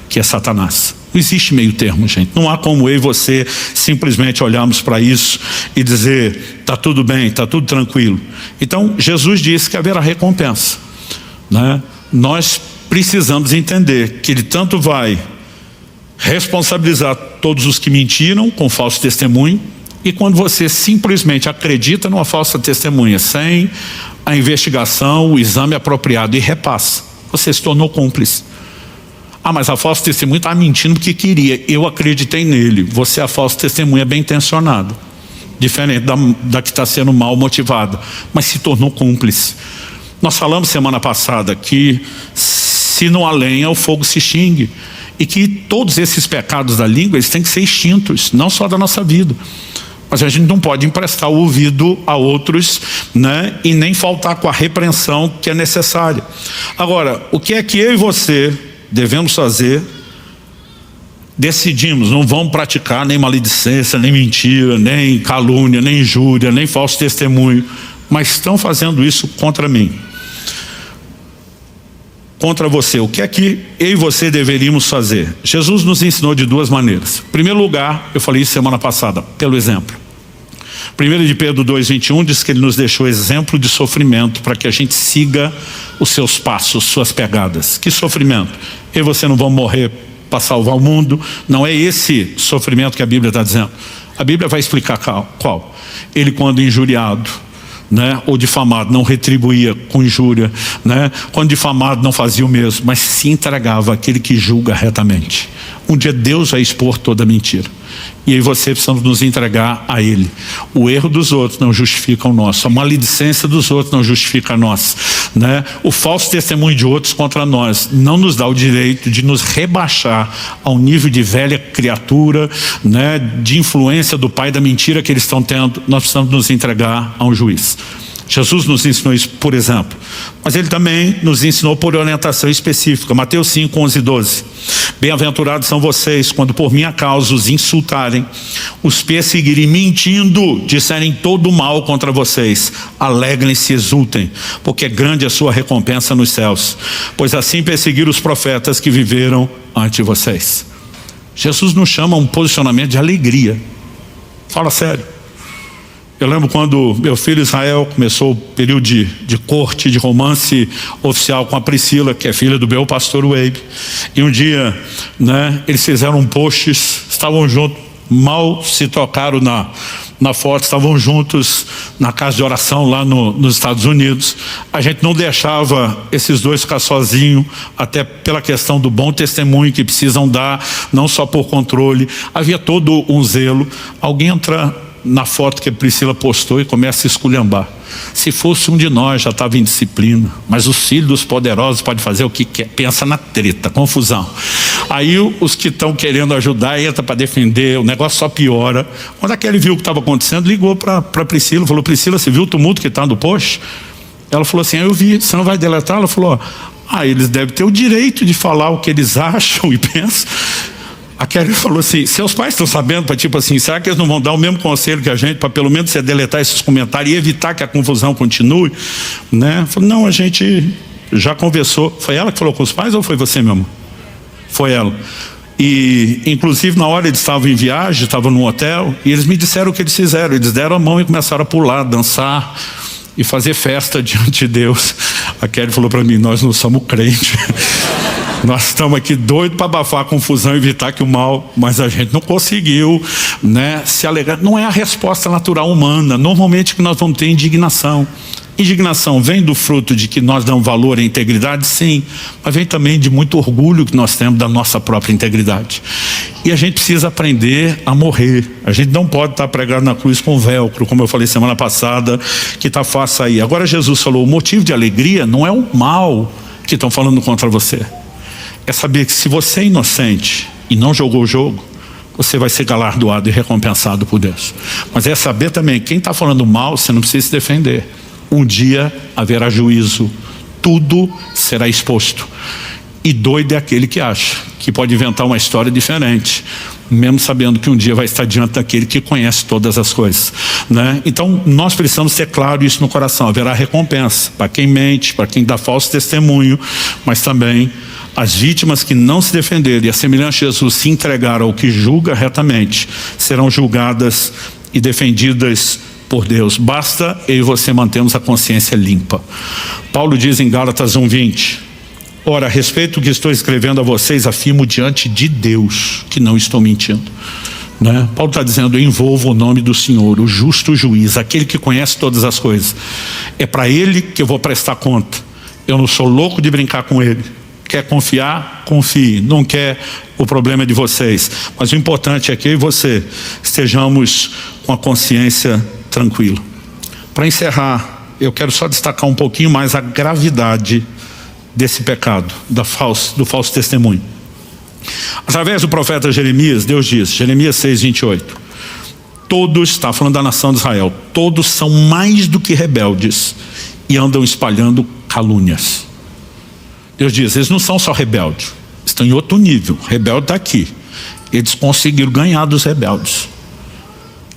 que é Satanás. Não existe meio termo, gente. Não há como eu e você simplesmente olharmos para isso e dizer: está tudo bem, está tudo tranquilo. Então Jesus disse que haverá recompensa, né? Nós precisamos entender que ele tanto vai responsabilizar todos os que mentiram com falso testemunho, e quando você simplesmente acredita numa falsa testemunha sem a investigação, o exame apropriado e repassa, você se tornou cúmplice. Ah, mas a falsa testemunha estava mentindo porque queria, eu acreditei nele. Você é a falsa testemunha bem intencionada, diferente da que está sendo mal motivada, mas se tornou cúmplice. Nós falamos semana passada que se não há lenha, o fogo se extingue, e que todos esses pecados da língua, eles têm que ser extintos, não só da nossa vida, mas a gente não pode emprestar o ouvido a outros, né? E nem faltar com a repreensão que é necessária. Agora, o que é que eu e você devemos fazer? Decidimos, não vamos praticar nem maledicência, nem mentira, nem calúnia, nem injúria, nem falso testemunho, mas estão fazendo isso contra mim, contra você. O que é que eu e você deveríamos fazer? Jesus nos ensinou de 2 maneiras. Em primeiro lugar, eu falei isso semana passada, pelo exemplo. 1 de Pedro 2:21 diz que ele nos deixou exemplo de sofrimento para que a gente siga os seus passos, suas pegadas. Que sofrimento? Eu e você não vamos morrer para salvar o mundo. Não é esse sofrimento que a Bíblia está dizendo. A Bíblia vai explicar qual. Ele, quando injuriado, né, ou difamado, não retribuía com injúria, né? Quando difamado, não fazia o mesmo, mas se entregava àquele que julga retamente. Um dia Deus vai expor toda a mentira, e aí você precisa nos entregar a Ele. O erro dos outros não justifica o nosso, a maledicência dos outros não justifica a nossa, né? O falso testemunho de outros contra nós não nos dá o direito de nos rebaixar ao nível de velha criatura, né, de influência do pai da mentira que eles estão tendo. Nós precisamos nos entregar a um juiz. Jesus nos ensinou isso, por exemplo, mas ele também nos ensinou por orientação específica. Mateus 5:11-12. Bem-aventurados são vocês quando por minha causa os insultarem, os perseguirem, mentindo, disserem todo mal contra vocês. Alegrem-se e exultem, porque é grande a sua recompensa nos céus, pois assim perseguiram os profetas que viveram antes de vocês. Jesus nos chama a um posicionamento de alegria. Fala sério. Eu lembro quando meu filho Israel começou o período de corte, de romance oficial com a Priscila, que é filha do meu pastor Wade. E um dia, né, eles fizeram um post, estavam juntos, mal se tocaram na foto, estavam juntos na casa de oração lá nos Estados Unidos. A gente não deixava esses dois ficar sozinhos, até pela questão do bom testemunho que precisam dar, não só por controle. Havia todo um zelo. Alguém entra na foto que a Priscila postou e começa a esculhambar. Se fosse um de nós, já estava em disciplina, mas os filhos dos poderosos podem fazer o que quer. Pensa na treta, confusão. Aí os que estão querendo ajudar entram para defender, o negócio só piora. Quando aquele viu o que estava acontecendo, ligou para Priscila, falou: Priscila, você viu o tumulto que está no post? Ela falou assim: eu vi, você não vai deletar? Ela falou: eles devem ter o direito de falar o que eles acham e pensam. A Kelly falou assim: seus pais estão sabendo, para tipo assim, será que eles não vão dar o mesmo conselho que a gente, para pelo menos você deletar esses comentários e evitar que a confusão continue, né? Falei: não, a gente já conversou. Foi ela que falou com os pais ou foi você mesmo? Foi ela. E inclusive na hora eles estavam em viagem, estavam num hotel, e eles me disseram o que eles fizeram. Eles deram a mão e começaram a pular, dançar e fazer festa diante de Deus. A Kelly falou para mim: nós não somos crentes. Nós estamos aqui doidos para abafar a confusão e evitar que o mal, mas a gente não conseguiu, né, se alegar. Não é a resposta natural humana. Normalmente que nós vamos ter indignação. Indignação vem do fruto de que nós damos valor à integridade, sim, mas vem também de muito orgulho que nós temos da nossa própria integridade. E a gente precisa aprender a morrer. A gente não pode estar pregado na cruz com velcro, como eu falei semana passada, que está fácil sair. Agora Jesus falou: o motivo de alegria não é o mal que estão falando contra você. É saber que se você é inocente e não jogou o jogo, você vai ser galardoado e recompensado por Deus. Mas é saber também, quem está falando mal, você não precisa se defender. Um dia haverá juízo, tudo será exposto. E doido é aquele que acha que pode inventar uma história diferente, mesmo sabendo que um dia vai estar diante daquele que conhece todas as coisas, né? Então nós precisamos ter claro isso no coração. Haverá recompensa para quem mente, para quem dá falso testemunho, mas também as vítimas que não se defenderem e a semelhança de Jesus se entregaram ao que julga retamente, serão julgadas e defendidas por Deus. Basta eu e você mantermos a consciência limpa. Paulo diz em Gálatas 1:20: ora, a respeito do que estou escrevendo a vocês, afirmo diante de Deus que não estou mentindo, né? Paulo está dizendo: eu envolvo o nome do Senhor, o justo juiz, aquele que conhece todas as coisas. É para ele que eu vou prestar conta. Eu não sou louco de brincar com ele. Quer confiar? Confie. Não quer? O problema é de vocês. Mas o importante é que eu e você estejamos com a consciência tranquila. Para encerrar, eu quero só destacar um pouquinho mais a gravidade desse pecado, do falso testemunho. Através do profeta Jeremias, Deus diz, Jeremias 6:28, todos, está falando da nação de Israel, todos são mais do que rebeldes e andam espalhando calúnias. Deus diz, eles não são só rebeldes, estão em outro nível. O rebelde está aqui. Eles conseguiram ganhar dos rebeldes.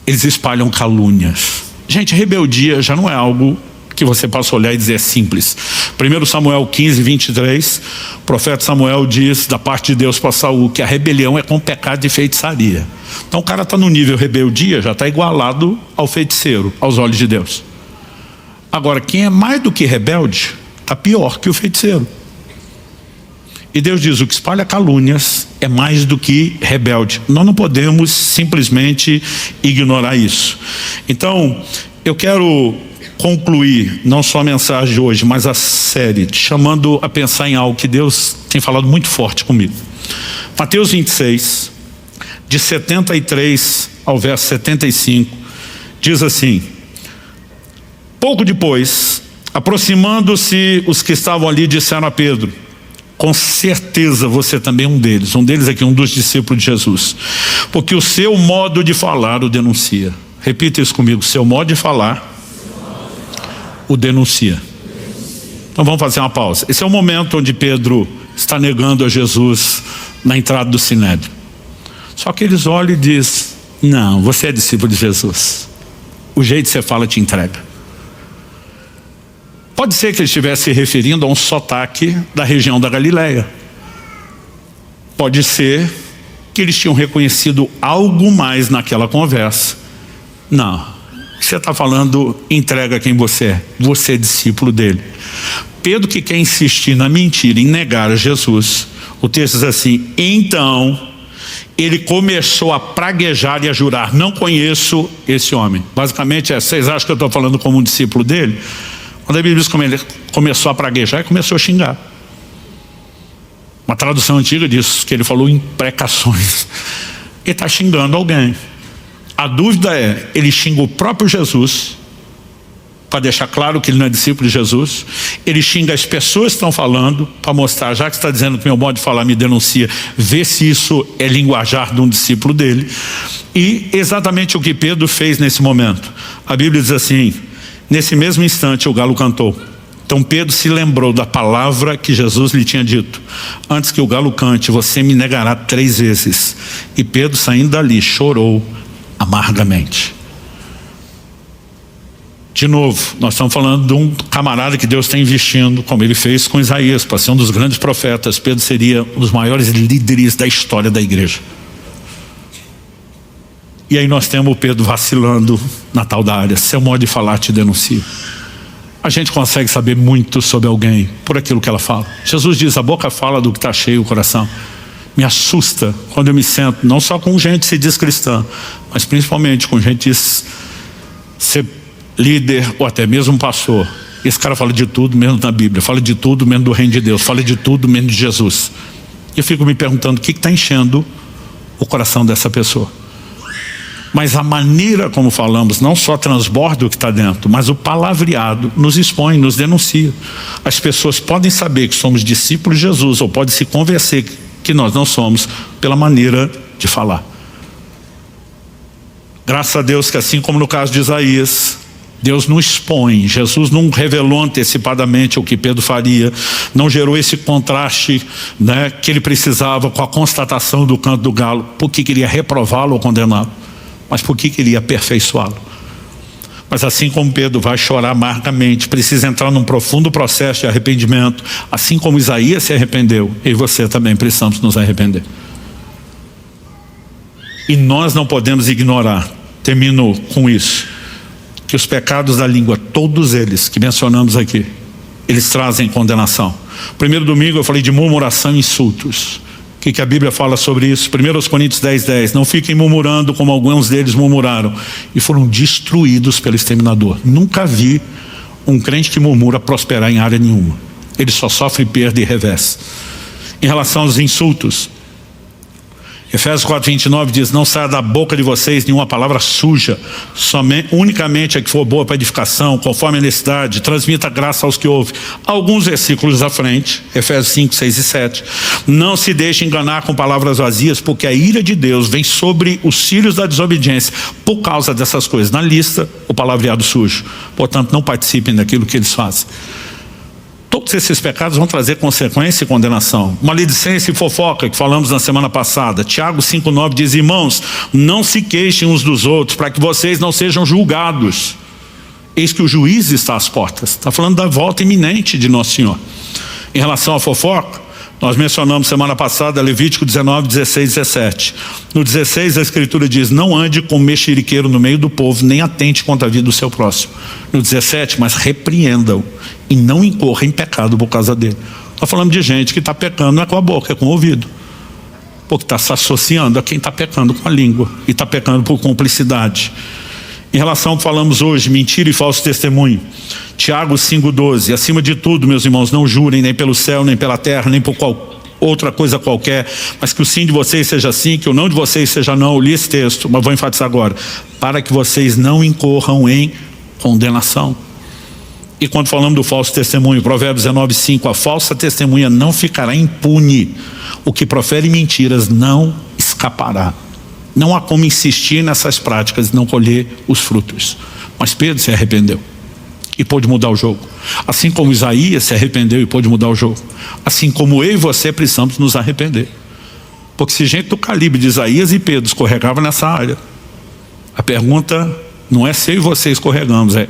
Eles espalham calúnias. Gente, rebeldia já não é algo que você possa olhar e dizer é simples. 1 Samuel 15:23, o profeta Samuel diz da parte de Deus para Saul que a rebelião é com pecado de feitiçaria. Então o cara está no nível rebeldia, já está igualado ao feiticeiro, aos olhos de Deus. Agora, quem é mais do que rebelde, está pior que o feiticeiro. E Deus diz, o que espalha calúnias é mais do que rebelde. Nós não podemos simplesmente ignorar isso. Então, eu quero concluir, não só a mensagem de hoje, mas a série, te chamando a pensar em algo que Deus tem falado muito forte comigo. Mateus 26, de 73 ao verso 75, diz assim, pouco depois, aproximando-se os que estavam ali, disseram a Pedro, com certeza você também é um deles aqui, um dos discípulos de Jesus, porque o seu modo de falar o denuncia. Repita isso comigo, seu modo de falar o denuncia. Então vamos fazer uma pausa. Esse é o momento onde Pedro está negando a Jesus na entrada do Sinédrio. Só que eles olham e dizem, não, você é discípulo de Jesus, o jeito que você fala te entrega. Pode ser que ele estivesse se referindo a um sotaque da região da Galileia. Pode ser que eles tinham reconhecido algo mais naquela conversa. Não, você está falando, entrega quem você é discípulo dele. Pedro, que quer insistir na mentira, em negar a Jesus, o texto diz assim, então ele começou a praguejar e a jurar: não conheço esse homem. Basicamente vocês acham que eu estou falando como um discípulo dele? Quando a Bíblia diz como ele começou a praguejar, ele começou a xingar. Uma tradução antiga diz que ele falou imprecações. Ele está xingando alguém. A dúvida é, ele xinga o próprio Jesus, para deixar claro que ele não é discípulo de Jesus. Ele xinga as pessoas que estão falando, para mostrar, já que está dizendo que meu modo de falar me denuncia, vê se isso é linguajar de um discípulo dele. E exatamente o que Pedro fez nesse momento. A Bíblia diz assim: nesse mesmo instante o galo cantou. Então Pedro se lembrou da palavra que Jesus lhe tinha dito: antes que o galo cante, você me negará 3 vezes. E Pedro, saindo dali, chorou amargamente. De novo, nós estamos falando de um camarada que Deus está investindo, como ele fez com Isaías, para ser um dos grandes profetas. Pedro seria um dos maiores líderes da história da igreja. E aí nós temos o Pedro vacilando na tal da área. Seu modo de falar te denuncia. A gente consegue saber muito sobre alguém por aquilo que ela fala. Jesus diz: a boca fala do que está cheio o coração. Me assusta quando eu me sento, não só com gente que se diz cristã, mas principalmente com gente que diz ser líder ou até mesmo pastor. Esse cara fala de tudo menos da Bíblia, fala de tudo menos do reino de Deus, fala de tudo menos de Jesus. Eu fico me perguntando o que está enchendo o coração dessa pessoa. Mas a maneira como falamos não só transborda o que está dentro, mas o palavreado nos expõe, nos denuncia. As pessoas podem saber que somos discípulos de Jesus, ou podem se convencer que nós não somos, pela maneira de falar. Graças a Deus que, assim como no caso de Isaías, Deus não expõe. Jesus não revelou antecipadamente o que Pedro faria, não gerou esse contraste, né, que ele precisava com a constatação do canto do galo, porque queria reprová-lo ou condená-lo, mas porque queria aperfeiçoá-lo. Mas assim como Pedro vai chorar amargamente, precisa entrar num profundo processo de arrependimento, assim como Isaías se arrependeu, eu e você também precisamos nos arrepender. E nós não podemos ignorar, termino com isso, que os pecados da língua, todos eles que mencionamos aqui, eles trazem condenação. Primeiro domingo eu falei de murmuração e insultos. O que a Bíblia fala sobre isso? 1 Coríntios 10:10. Não fiquem murmurando como alguns deles murmuraram e foram destruídos pelo exterminador. Nunca vi um crente que murmura prosperar em área nenhuma. Ele só sofre perda e revés. Em relação aos insultos, Efésios 4:29 diz: não saia da boca de vocês nenhuma palavra suja, unicamente a que for boa para edificação, conforme a necessidade, transmita graça aos que ouvem. Alguns versículos à frente, Efésios 5, 6 e 7. Não se deixe enganar com palavras vazias, porque a ira de Deus vem sobre os filhos da desobediência por causa dessas coisas. Na lista, o palavreado sujo. Portanto, não participem daquilo que eles fazem. Todos esses pecados vão trazer consequência e condenação. Maledicência e fofoca, que falamos na semana passada. Tiago 5:9 diz: irmãos, não se queixem uns dos outros, para que vocês não sejam julgados. Eis que o juiz está às portas. Está falando da volta iminente de Nosso Senhor. Em relação à fofoca, nós mencionamos semana passada Levítico 19, 16 e 17. No 16 a Escritura diz: não ande com mexeriqueiro no meio do povo, nem atente contra a vida do seu próximo. No 17, mas repreenda-o e não incorra em pecado por causa dele. Nós falamos de gente que está pecando não é com a boca, é com o ouvido, porque está se associando a quem está pecando com a língua e está pecando por cumplicidade. Em relação ao que falamos hoje, mentira e falso testemunho, Tiago 5:12, acima de tudo, meus irmãos, não jurem nem pelo céu, nem pela terra, nem por outra coisa qualquer, mas que o sim de vocês seja sim, que o não de vocês seja não. Eu li esse texto, mas vou enfatizar agora: para que vocês não incorram em condenação. E quando falamos do falso testemunho, Provérbios 19:5, a falsa testemunha não ficará impune, o que profere mentiras não escapará. Não há como insistir nessas práticas e não colher os frutos. Mas Pedro se arrependeu e pôde mudar o jogo. Assim como Isaías se arrependeu e pôde mudar o jogo. Assim como eu e você precisamos nos arrepender. Porque se gente do calibre de Isaías e Pedro escorregava nessa área, a pergunta não é se eu e você escorregamos, é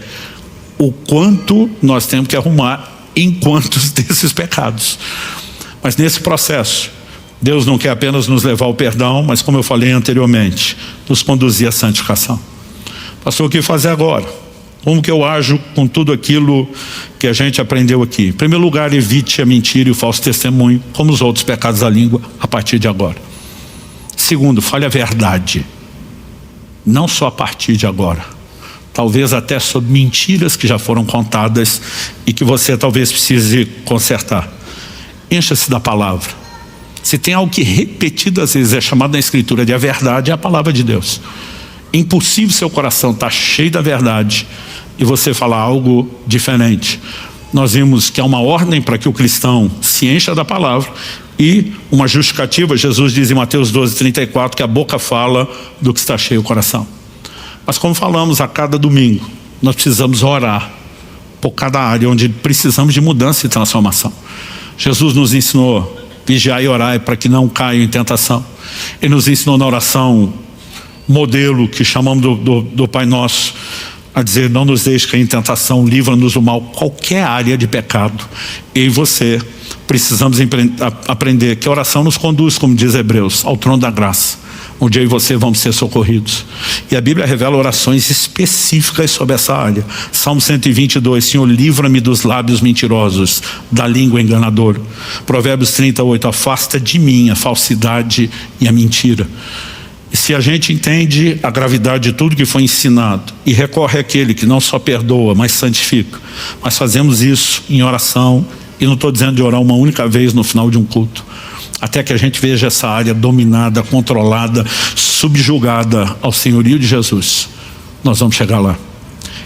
o quanto nós temos que arrumar em quantos desses pecados. Mas nesse processo, Deus não quer apenas nos levar ao perdão, mas, como eu falei anteriormente, nos conduzir à santificação. Pastor, o que fazer agora? Como que eu ajo com tudo aquilo que a gente aprendeu aqui? Em primeiro lugar, evite a mentira e o falso testemunho, como os outros pecados da língua, a partir de agora. Segundo, fale a verdade. Não só a partir de agora. Talvez até sobre mentiras que já foram contadas e que você talvez precise consertar. Encha-se da palavra. Se tem algo que repetidas vezes é chamado na Escritura de a verdade, é a palavra de Deus. É impossível seu coração estar cheio da verdade e você falar algo diferente. Nós vimos que há uma ordem para que o cristão se encha da palavra e uma justificativa. Jesus diz em Mateus 12:34 que a boca fala do que está cheio o coração. Mas como falamos a cada domingo, nós precisamos orar por cada área onde precisamos de mudança e transformação. Jesus nos ensinou vigiar e orar para que não caiam em tentação. Ele nos ensinou na oração modelo que chamamos do Pai Nosso, a dizer: não nos deixe cair em tentação, livra-nos do mal. Qualquer área de pecado, eu e você precisamos aprender que a oração nos conduz, como diz Hebreus, ao trono da graça, onde eu e você vamos ser socorridos. E a Bíblia revela orações específicas sobre essa área. Salmo 122, Senhor, livra-me dos lábios mentirosos, da língua enganadora. Provérbios 38, afasta de mim a falsidade e a mentira. E se a gente entende a gravidade de tudo que foi ensinado e recorre àquele que não só perdoa, mas santifica, mas fazemos isso em oração, e não estou dizendo de orar uma única vez no final de um culto, até que a gente veja essa área dominada, controlada, subjugada ao senhorio de Jesus, nós vamos chegar lá.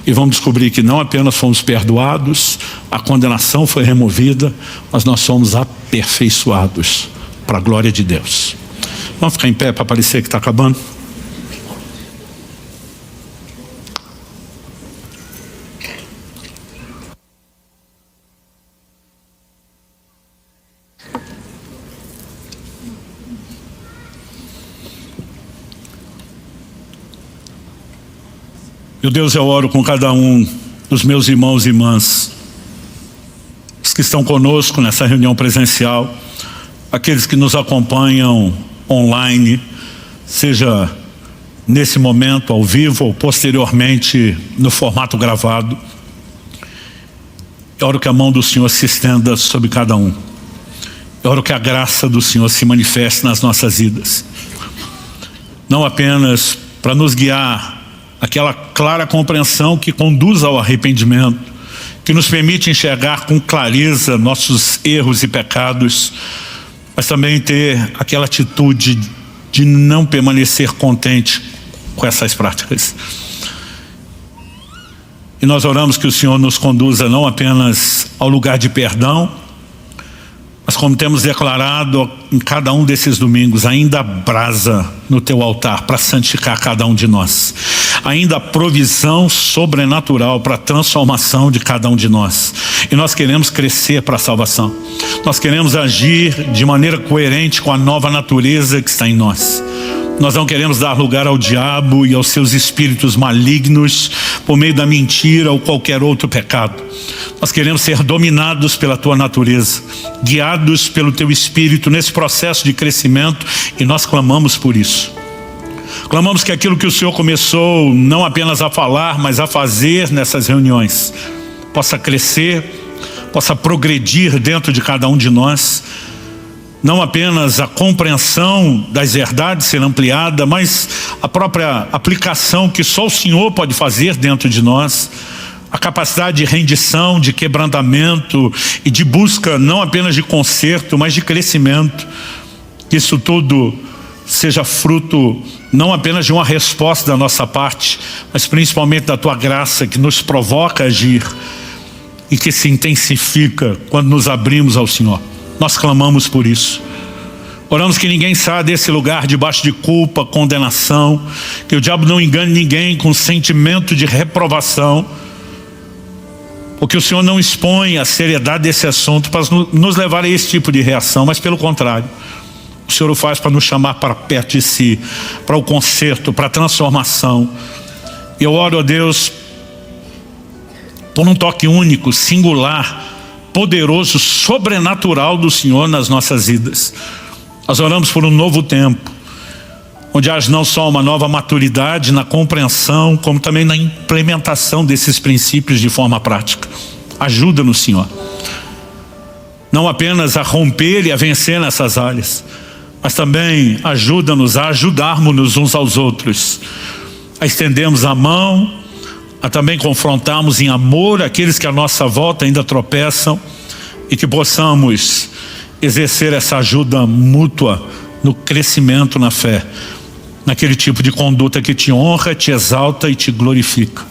E vamos descobrir que não apenas fomos perdoados, a condenação foi removida, mas nós somos aperfeiçoados para a glória de Deus. Vamos ficar em pé para parecer que está acabando? Meu Deus, eu oro com cada um dos meus irmãos e irmãs, os que estão conosco nessa reunião presencial, aqueles que nos acompanham online, seja nesse momento ao vivo ou posteriormente no formato gravado. Eu oro que a mão do Senhor se estenda sobre cada um. Eu oro que a graça do Senhor se manifeste nas nossas vidas, não apenas para nos guiar aquela clara compreensão que conduz ao arrependimento, que nos permite enxergar com clareza nossos erros e pecados, mas também ter aquela atitude de não permanecer contente com essas práticas. E nós oramos que o Senhor nos conduza não apenas ao lugar de perdão, mas como temos declarado em cada um desses domingos, ainda brasa no teu altar para santificar cada um de nós. Ainda provisão sobrenatural para a transformação de cada um de nós. E nós queremos crescer para a salvação. Nós queremos agir de maneira coerente com a nova natureza que está em nós. Nós não queremos dar lugar ao diabo e aos seus espíritos malignos por meio da mentira ou qualquer outro pecado. Nós queremos ser dominados pela tua natureza, guiados pelo teu espírito nesse processo de crescimento, e nós clamamos por isso. Clamamos que aquilo que o Senhor começou não apenas a falar, mas a fazer nessas reuniões, possa crescer, possa progredir dentro de cada um de nós. Não apenas a compreensão das verdades ser ampliada, mas a própria aplicação que só o Senhor pode fazer dentro de nós. A capacidade de rendição, de quebrantamento e de busca não apenas de conserto, mas de crescimento. Que isso tudo seja fruto não apenas de uma resposta da nossa parte, mas principalmente da tua graça que nos provoca a agir e que se intensifica quando nos abrimos ao Senhor. Nós clamamos por isso. Oramos que ninguém saia desse lugar debaixo de culpa, condenação, que o diabo não engane ninguém com sentimento de reprovação, porque o Senhor não expõe a seriedade desse assunto para nos levar a esse tipo de reação, mas pelo contrário, o Senhor o faz para nos chamar para perto de si, para o conserto, para a transformação. E eu oro a Deus por um toque único, singular, poderoso, sobrenatural do Senhor nas nossas vidas. Nós oramos por um novo tempo, onde haja não só uma nova maturidade na compreensão, como também na implementação desses princípios de forma prática. Ajuda-nos, Senhor, não apenas a romper e a vencer nessas áreas, mas também ajuda-nos a ajudarmos-nos uns aos outros, a estendermos a mão, a também confrontarmos em amor aqueles que à nossa volta ainda tropeçam, e que possamos exercer essa ajuda mútua no crescimento na fé, naquele tipo de conduta que te honra, te exalta e te glorifica.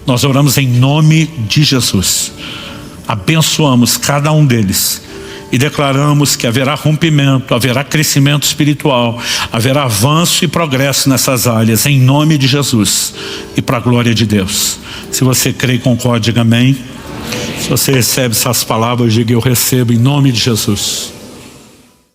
Nós oramos em nome de Jesus, abençoamos cada um deles e declaramos que haverá rompimento, haverá crescimento espiritual, haverá avanço e progresso nessas áreas, em nome de Jesus e para a glória de Deus. Se você crê e concorda, diga amém. Se você recebe essas palavras, diga eu recebo em nome de Jesus.